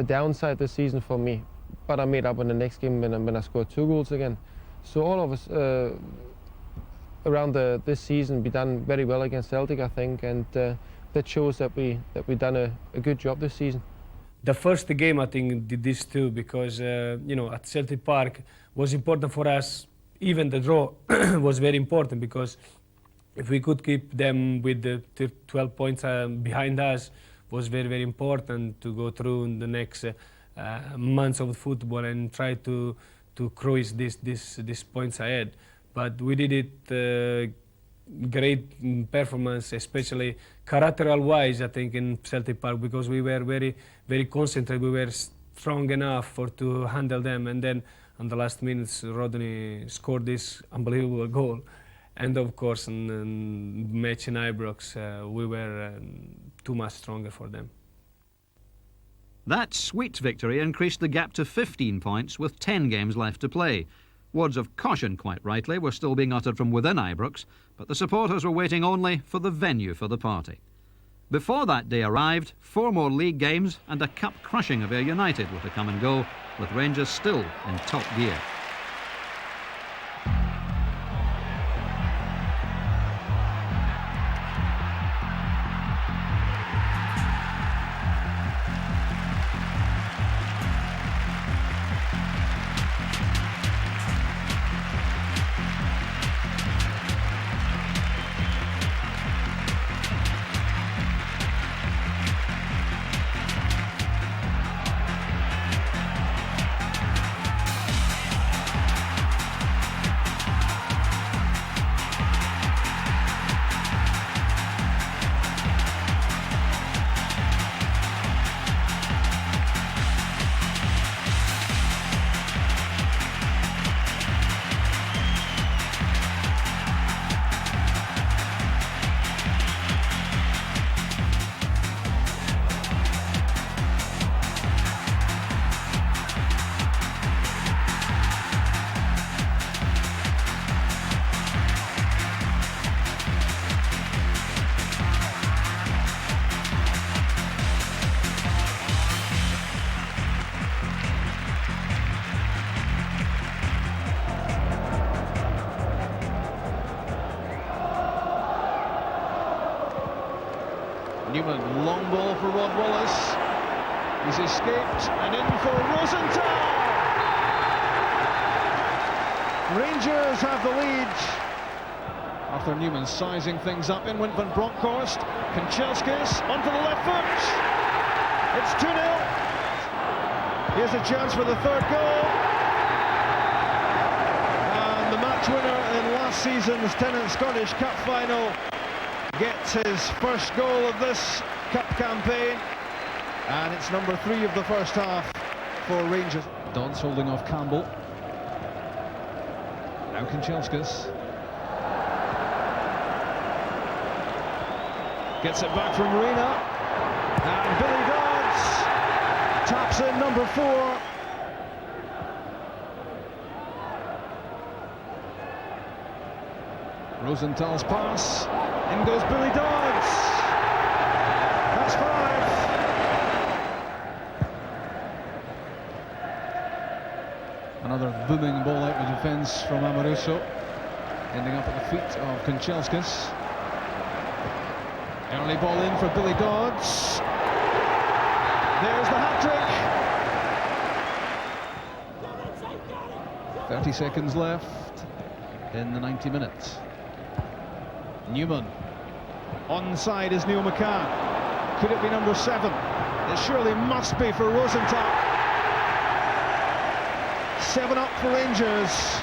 downside this season for me. But I made up in the next game when I scored 2 goals again. So all of us around this season we done very well against Celtic, I think, and that shows that we done a good job this season. The first game I think did this too, because you know, at Celtic Park was important for us. Even the draw was very important, because if we could keep them with the 12 points behind us, was very, very important to go through in the next months of football and try to cruise these points ahead. But we did it great performance, especially character-wise, I think, in Celtic Park, because we were very, very concentrated. We were strong enough to handle them, and then on the last minutes, Rodney scored this unbelievable goal. And of course, in the match in Ibrox, we were too much stronger for them. That sweet victory increased the gap to 15 points with 10 games left to play. Words of caution, quite rightly, were still being uttered from within Ibrox, but the supporters were waiting only for the venue for the party. Before that day arrived, 4 more league games and a cup crushing of Ayr United were to come and go, with Rangers still in top gear. Newman, long ball for Rod Wallace. He's escaped and in for Rosenthal. Rangers have the lead. Arthur Newman sizing things up. In went Van Bronckhorst. Kanchelskis onto the left foot. It's 2-0. Here's a chance for the third goal. And the match winner in last season's Tennant Scottish Cup final gets his first goal of this cup campaign. And it's number 3 of the first half for Rangers. Dodds holding off Campbell. Now Kanchelskis. Gets it back from Reina. And Billy Dodds taps in number 4. Rosenthal's pass. In goes Billy Dodds. That's 5. Another booming ball out of defence from Amoruso, ending up at the feet of Kanchelskis. Early ball in for Billy Dodds. There's the hat-trick. 30 seconds left in the 90 minutes. Newman. Onside is Neil McCann. Could it be number 7? It surely must be for Rosenthal. 7 up for Rangers.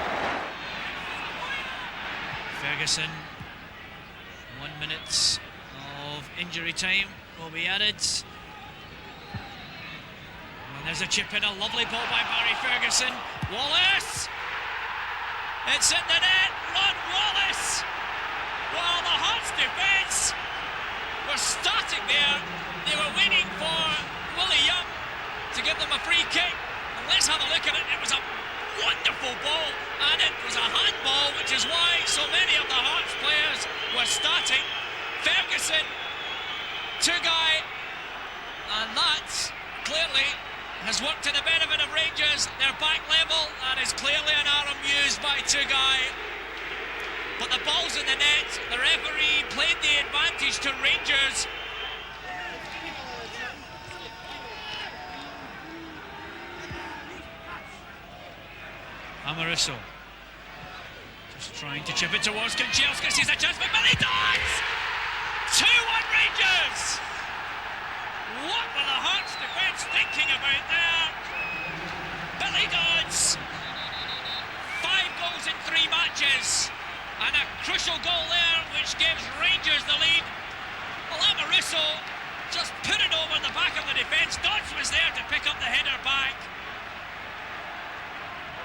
Ferguson, 1 minute of injury time will be added. And there's a chip in, a lovely ball by Barry Ferguson. Wallace! It's in the net, Rod Wallace! Well, the Hearts defence were starting there. They were waiting for Willie Young to give them a free kick. And let's have a look at it. It was a wonderful ball, and it was a handball, which is why so many of the Hearts players were starting. Ferguson, Tugai, and that clearly has worked to the benefit of Rangers. They're back level, and is clearly an arm used by Tugai. But the ball's in the net. The referee played the advantage to Rangers. Amoruso just trying to chip it towards Kanchelskis. He's a chance for Billy Dodds! 2-1 Rangers! What were the Hearts defence thinking about there? Billy Dodds, 5 goals in 3 matches, and a crucial goal there which gives Rangers the lead. Well, Amoruso just put it over the back of the defence. Dodds was there to pick up the header back.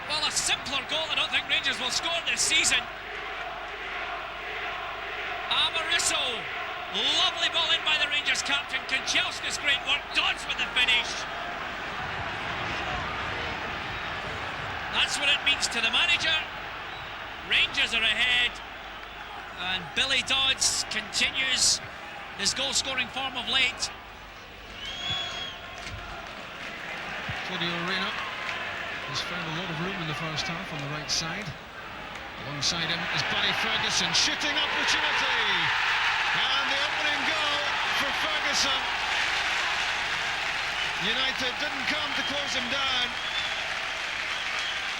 Well, a simpler goal I don't think Rangers will score this season. Amoruso, lovely ball in by the Rangers captain. Kanchelskis, great work. Dodds with the finish. That's what it means to the manager. Rangers are ahead, and Billy Dodds continues his goal-scoring form of late. Claudio Reyna has found a lot of room in the first half on the right side. Alongside him is Barry Ferguson, shooting opportunity, and the opening goal for Ferguson. United didn't come to close him down,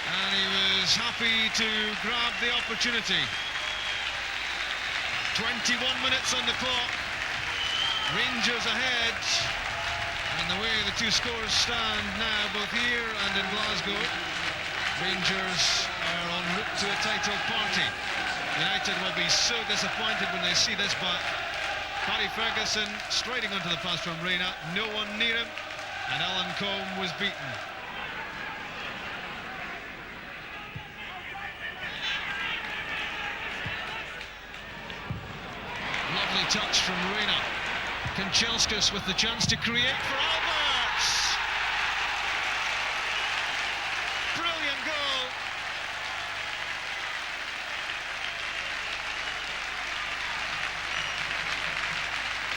and he was happy to grab the opportunity. 21 minutes on the clock, Rangers ahead. And the way the two scores stand now, both here and in Glasgow, Rangers are en route to a title party. United will be so disappointed when they see this, but Barry Ferguson striding onto the pass from Reina, no one near him, and Alan Combe was beaten. Lovely touch from Reina. Kanchelskis with the chance to create for Alberts. Brilliant goal.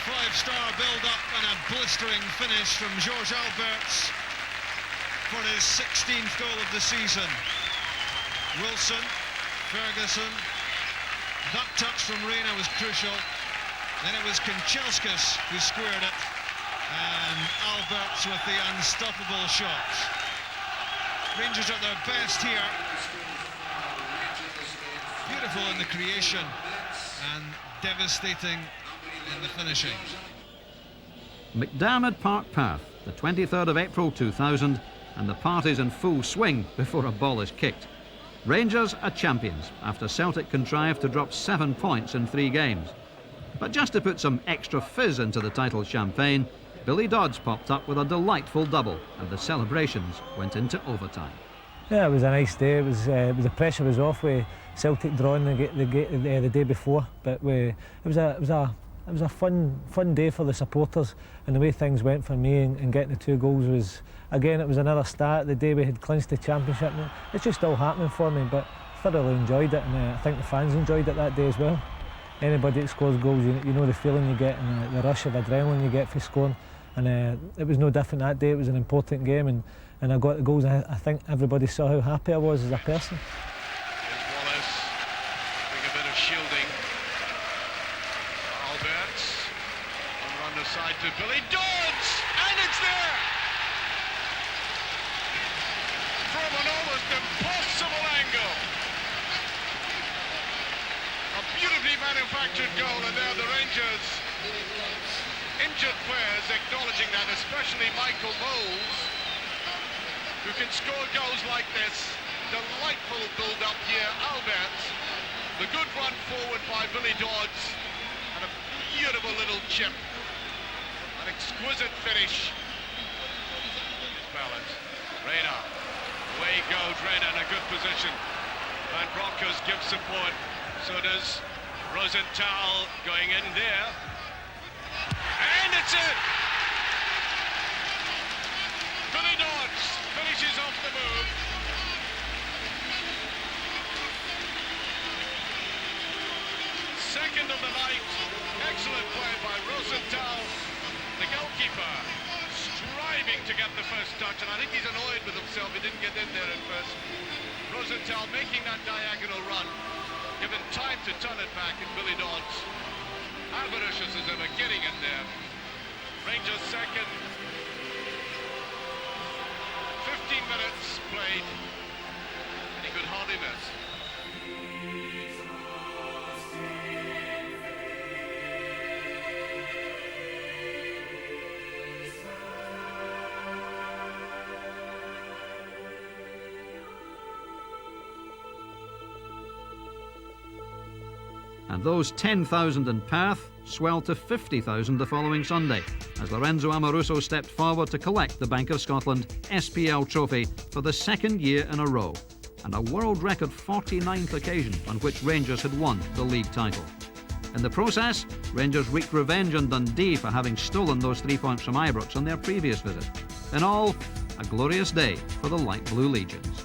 Five-star build-up and a blistering finish from George Alberts for his 16th goal of the season. Wilson, Ferguson. That touch from Reina was crucial. Then it was Kanchelskis who squared it, and Alberts with the unstoppable shot. Rangers at their best here. Beautiful in the creation and devastating in the finishing. McDiarmid Park, Perth, the 23rd of April 2000, and the party's in full swing before a ball is kicked. Rangers are champions after Celtic contrived to drop 7 points in 3 games. But just to put some extra fizz into the title champagne, Billy Dodds popped up with a delightful double, and the celebrations went into overtime. Yeah, it was a nice day. It was the pressure was off with Celtic drawing the day before, but it was a fun day for the supporters, and the way things went for me and getting the 2 goals was, again, it was another start. The day we had clinched the championship, and it's just all happening for me, but thoroughly enjoyed it, and I think the fans enjoyed it that day as well. Anybody that scores goals, you know the feeling you get and the rush of adrenaline you get for scoring, and it was no different that day. It was an important game, and I got the goals, and I think everybody saw how happy I was as a person. Here's Wallace doing a bit of shielding. Alberts on run aside to Billy Dodds, and it's there! From an almost impossible angle. A beautifully manufactured goal, and there the Rangers injured players acknowledging that, especially Michael Bowles, who can score goals like this. Delightful build-up here. Alberts, the good run forward by Billy Dodds, and a beautiful little chip. An exquisite finish. His balance. Rayner. Away goes Rayner in a good position. Van Bronckhorst gives support. So does Rosenthal going in there. And it's in! Billy Dodds finishes off the move. Second of the night. Excellent play by Rosenthal, the goalkeeper, striving to get the first touch, and I think he's annoyed with himself. He didn't get in there at first. Rosenthal making that diagonal run, given time to turn it back, and Billy Dodds, avaricious as ever, getting in there. Rangers second. 15 minutes played, and he could hardly miss. And those 10,000 in Perth swelled to 50,000 the following Sunday, as Lorenzo Amoruso stepped forward to collect the Bank of Scotland SPL trophy for the 2nd year in a row, and a world record 49th occasion on which Rangers had won the league title. In the process, Rangers wreaked revenge on Dundee for having stolen those 3 points from Ibrox on their previous visit. In all, a glorious day for the Light Blue Legions.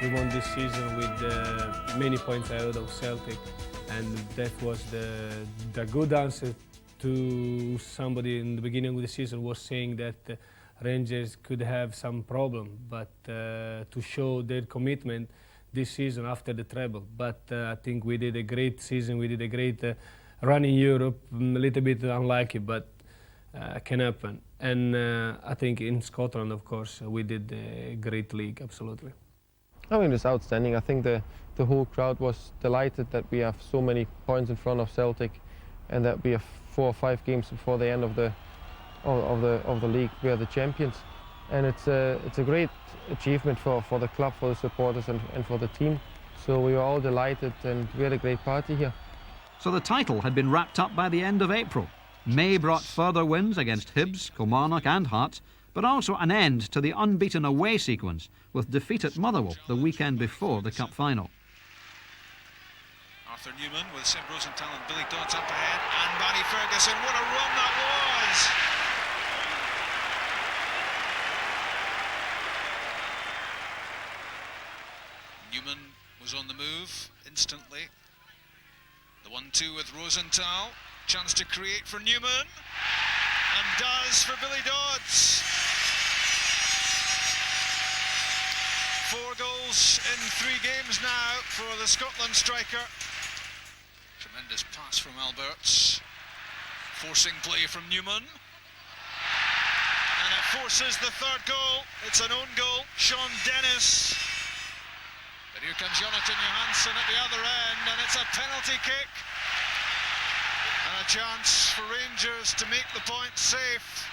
We won this season with many points ahead of Celtic, and that was the good answer to somebody in the beginning of the season was saying that Rangers could have some problem, but to show their commitment this season after the treble. But I think we did a great season, we did a great run in Europe, a little bit unlucky, but can happen. And I think in Scotland, of course, we did a great league, absolutely. I mean, it's outstanding. I think the whole crowd was delighted that we have so many points in front of Celtic, and that we have 4 or 5 games before the end of the league. We are the champions, and it's a great achievement for the club, for the supporters, and for the team. So we were all delighted, and we had a great party here. So the title had been wrapped up by the end of April. May brought further wins against Hibs, Kilmarnock and Hearts, but also an end to the unbeaten away sequence with defeat at Motherwell the weekend before the cup final. Arthur Newman with Seb Rosenthal and Billy Dodds up ahead, and Barry Ferguson. What a run that was! Newman was on the move instantly. The 1-2 with Rosenthal. Chance to create for Newman, and does for Billy Dodds. 4 goals in 3 games now for the Scotland striker. Tremendous pass from Alberts. Forcing play from Newman. And it forces the 3rd goal. It's an own goal. Sean Dennis. But here comes Jonathan Johansson at the other end, and it's a penalty kick. And a chance for Rangers to make the point safe.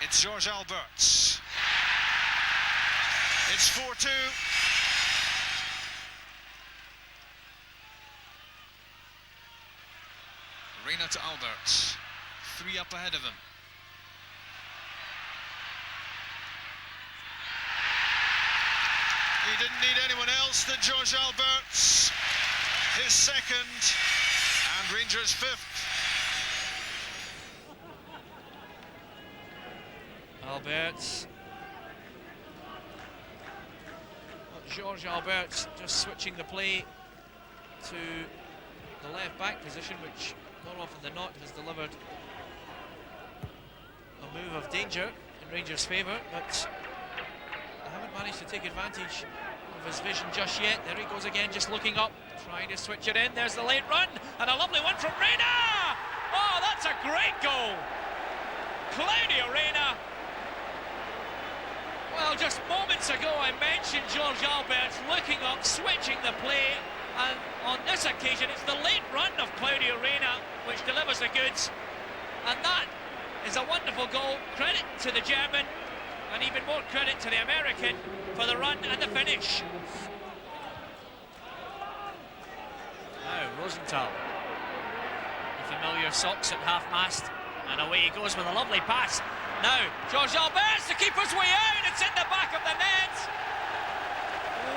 It's George Alberts. It's 4-2. Reina to Alberts. 3 up ahead of him. He didn't need anyone else than George Alberts. His 2nd, and Rangers 5th. Alberts. George Alberts just switching the play to the left back position, which more often than not has delivered a move of danger in Rangers' favour, but they haven't managed to take advantage of his vision just yet. There he goes again, just looking up, trying to switch it in. There's the late run, and a lovely one from Reina! Oh, that's a great goal! Claudio Reina. Well, just moments ago I mentioned George Alberts looking up, switching the play, and on this occasion it's the late run of Claudio Reina which delivers the goods, and that is a wonderful goal. Credit to the German, and even more credit to the American for the run and the finish. Now Rosenthal, the familiar socks at half-mast, and away he goes with a lovely pass. Now George Alberts, the keeper's way out, it's in the back of the net.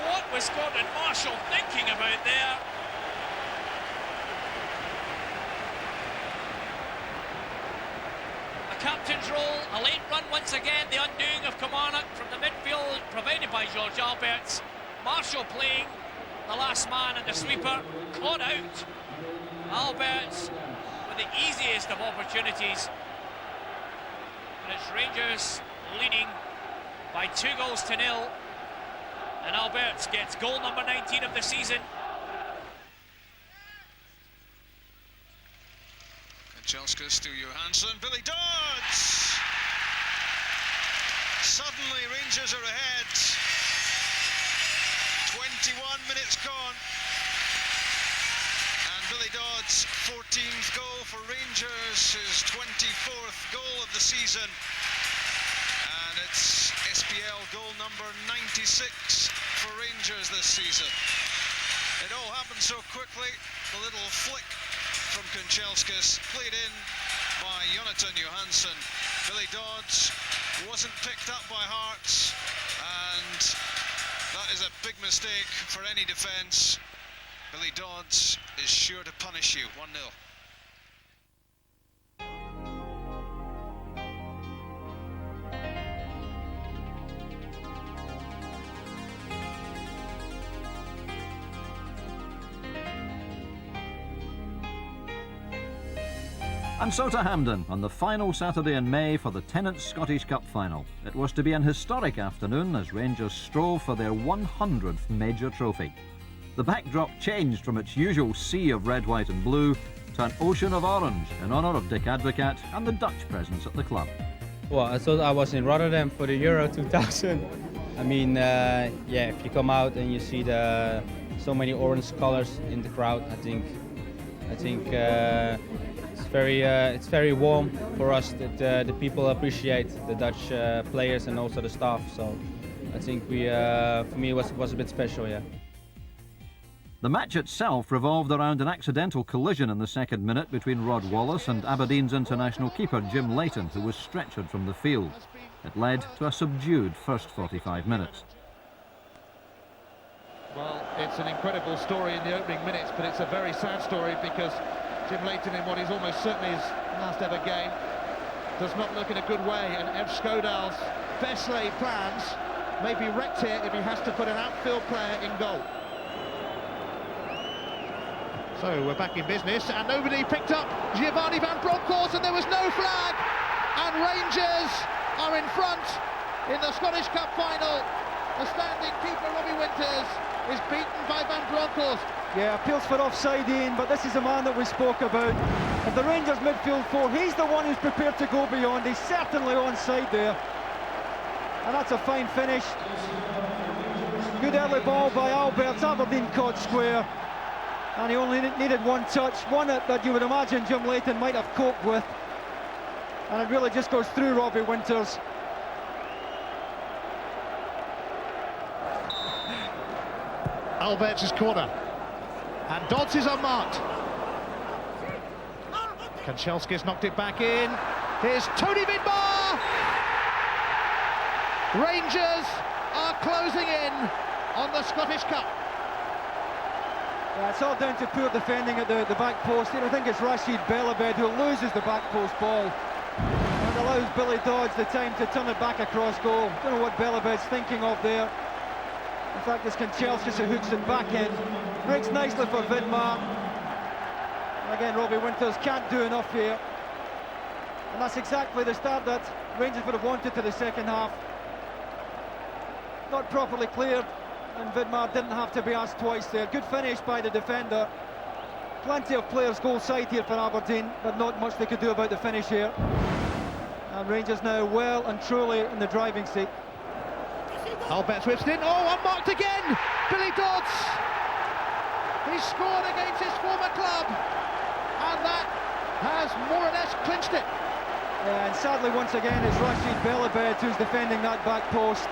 What was Gordon Marshall thinking about there? A captain's role, a late run once again, the undoing of Kilmarnock from the midfield provided by George Alberts. Marshall playing the last man and the sweeper, caught out. Alberts with the easiest of opportunities. And it's Rangers leading by 2-0, and Alberts gets goal number 19 of the season. Kanchelskis to Johansson, Billy Dodds! Suddenly Rangers are ahead. 21 minutes gone. And Billy Dodds, 14th goal for Rangers, his 24th goal of the season. And it's SPL goal number 96 for Rangers this season. It all happened so quickly. The little flick from Kanchelskis, played in by Jonathan Johansson. Billy Dodds wasn't picked up by Hearts, and that is a big mistake for any defence. Billy Dodds is sure to punish you. 1-0. And so to Hampden on the final Saturday in May for the Tennent's Scottish Cup final. It was to be an historic afternoon as Rangers strove for their 100th major trophy. The backdrop changed from its usual sea of red, white and blue to an ocean of orange in honour of Dick Advocaat and the Dutch presence at the club. Well, I thought I was in Rotterdam for the Euro 2000. I mean, yeah, if you come out and you see so many orange colours in the crowd, I think it's very warm for us that the people appreciate the Dutch players and also the staff. So I think for me it was a bit special, yeah. The match itself revolved around an accidental collision in the second minute between Rod Wallace and Aberdeen's international keeper Jim Leighton, who was stretchered from the field. It led to a subdued first 45 minutes. Well, it's an incredible story in the opening minutes, but it's a very sad story because Jim Leighton, in what is almost certainly his last ever game, does not look in a good way, and Ev Skodal's best laid plans may be wrecked here if he has to put an outfield player in goal. So we're back in business, and nobody picked up Giovanni Van Bronckhorst, and there was no flag, and Rangers are in front in the Scottish Cup final. The standing keeper Robbie Winters is beaten by Van Bronckhorst. Yeah, appeals for offside, Ian, but this is the man that we spoke about. Of the Rangers midfield four, he's the one who's prepared to go beyond. He's certainly onside there. And that's a fine finish. Good early ball by Alberts. Aberdeen caught square. And he only needed one touch, one that you would imagine Jim Leighton might have coped with. And it really just goes through Robbie Winters. Alberts' corner. And Dodds is unmarked. Kanchelskis knocked it back in. Here's Tony Vidmar! Rangers are closing in on the Scottish Cup. Yeah, it's all down to poor defending at the back post. I think it's Rashid Belabed who loses the back post ball and allows Billy Dodds the time to turn it back across goal. Don't know what Belabed's thinking of there. In fact, it's Kanchelskis who hooks it back in. Breaks nicely for Vidmar. And again, Robbie Winters can't do enough here. And that's exactly the start that Rangers would have wanted to the second half. Not properly cleared, and Vidmar didn't have to be asked twice there. Good finish by the defender. Plenty of players goal side here for Aberdeen, but not much they could do about the finish here. And Rangers now well and truly in the driving seat. Alberts whips it in. Oh, unmarked again! Billy Dodds! He scored against his former club, and that has more or less clinched it. Yeah, and sadly once again it's Rashid Belabed who's defending that back post.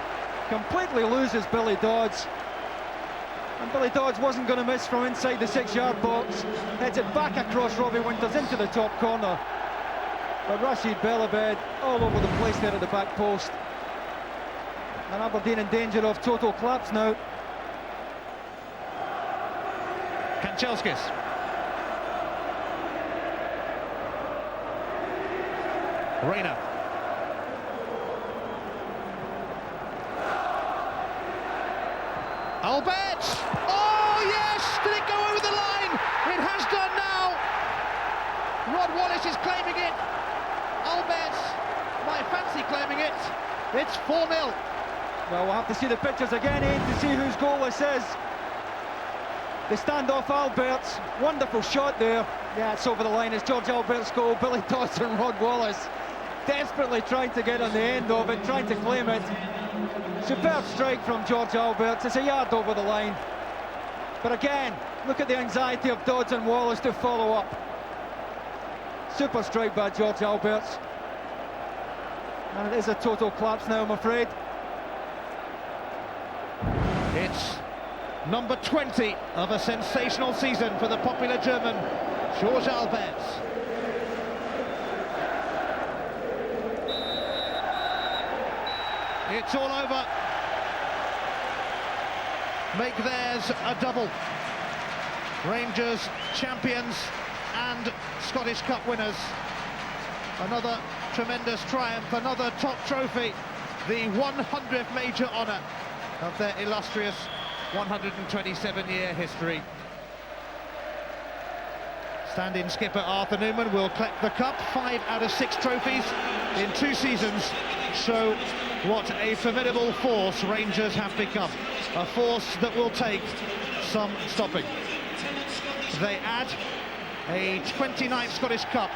Completely loses Billy Dodds. And Billy Dodds wasn't going to miss from inside the 6-yard box. Heads it back across Robbie Winters into the top corner. But Rashid Belabed all over the place there at the back post. And Aberdeen in danger of total collapse now. Kanchelskis. Rayner. Alberts! Oh yes! Did it go over the line? It has done now! Rod Wallace is claiming it. Alberts, my fancy claiming it. It's 4-0. Well, we'll have to see the pictures again, Ian, to see whose goal this is. The standoff Alberts, wonderful shot there. Yeah, it's over the line. It's George Alberts' goal. Billy Dodds and Rod Wallace desperately trying to get on the end of it, trying to claim it. Superb strike from George Alberts. It's a yard over the line. But again, look at the anxiety of Dodds and Wallace to follow up. Super strike by George Alberts. And it is a total collapse now, I'm afraid. It's number 20 of a sensational season for the popular German, George Alberts. It's all over. Make theirs a double. Rangers champions and Scottish Cup winners. Another tremendous triumph, another top trophy. The 100th major honour of their illustrious 127-year history. Stand-in skipper Arthur Newman will collect the cup. 5 out of 6 trophies in 2 seasons show what a formidable force Rangers have become. A force that will take some stopping. They add a 29th Scottish Cup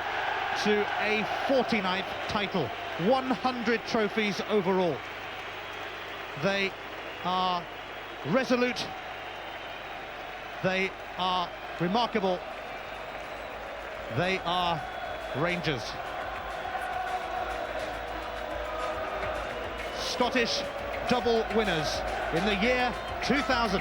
to a 49th title. 100 trophies overall. They are resolute. They are remarkable. They are Rangers. Scottish double winners in the year 2000.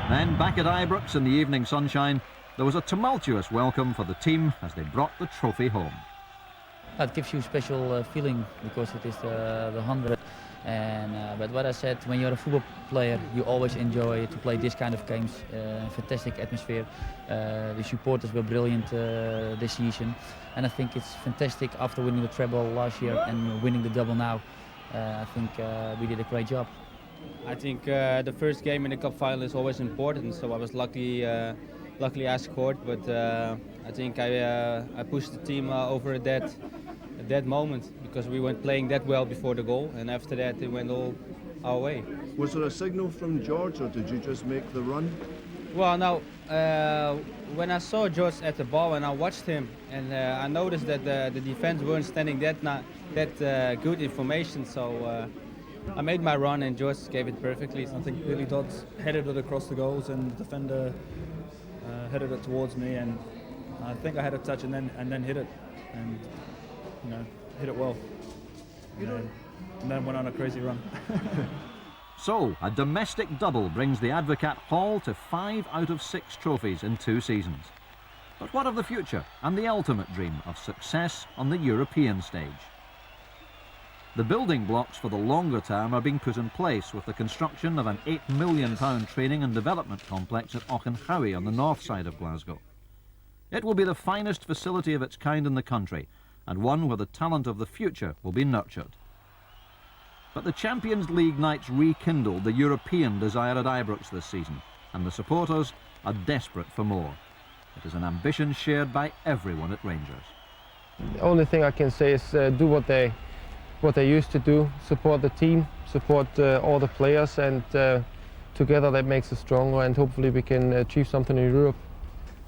Then back at Ibrox in the evening sunshine, there was a tumultuous welcome for the team as they brought the trophy home. It gives you a special feeling because it is the 100th. But what I said, when you're a football player, you always enjoy to play this kind of games. Fantastic atmosphere. The supporters were brilliant this season, and I think it's fantastic after winning the treble last year and winning the double now. I think we did a great job. I think the first game in the cup final is always important, so I was lucky I scored, but I think I pushed the team over at that moment because we weren't playing that well before the goal, and after that it went all our way. Was there a signal from George, or did you just make the run? Well, now when I saw George at the ball and I watched him, and I noticed that the defense weren't standing that good information, so I made my run and George gave it perfectly. I think Billy Dodds headed it across the goals and the defender headed it towards me, and I think I had a touch and then hit it, and hit it well, and then went on a crazy run. So, a domestic double brings the Advocat Hall to 5 out of 6 trophies in 2 seasons. But what of the future and the ultimate dream of success on the European stage? The building blocks for the longer term are being put in place with the construction of an £8 million training and development complex at Auchenhowie on the north side of Glasgow. It will be the finest facility of its kind in the country, and one where the talent of the future will be nurtured. But the Champions League nights rekindled the European desire at Ibrox this season, and the supporters are desperate for more. It is an ambition shared by everyone at Rangers. The only thing I can say is do what they used to do, support the team, support all the players, and together that makes us stronger, and hopefully we can achieve something in Europe.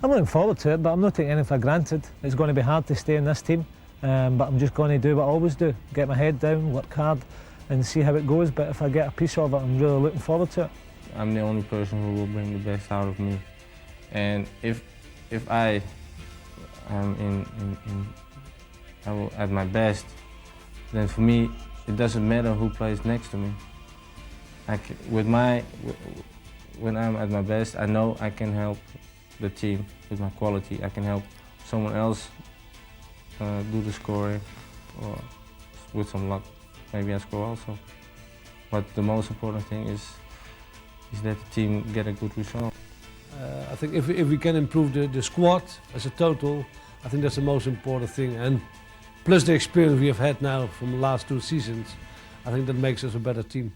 I'm looking forward to it, but I'm not taking anything for granted. It's going to be hard to stay in this team, but I'm just going to do what I always do, get my head down, work hard and see how it goes, but if I get a piece of it, I'm really looking forward to it. I'm the only person who will bring the best out of me, and if I am at my best, then for me it doesn't matter who plays next to me. When I'm at my best, I know I can help the team with my quality. I can help someone else do the scoring, or with some luck, maybe I score also. But the most important thing is that the team get a good result. I think if we can improve the squad as a total, I think that's the most important thing. And plus the experience we have had now from the last 2 seasons, I think that makes us a better team.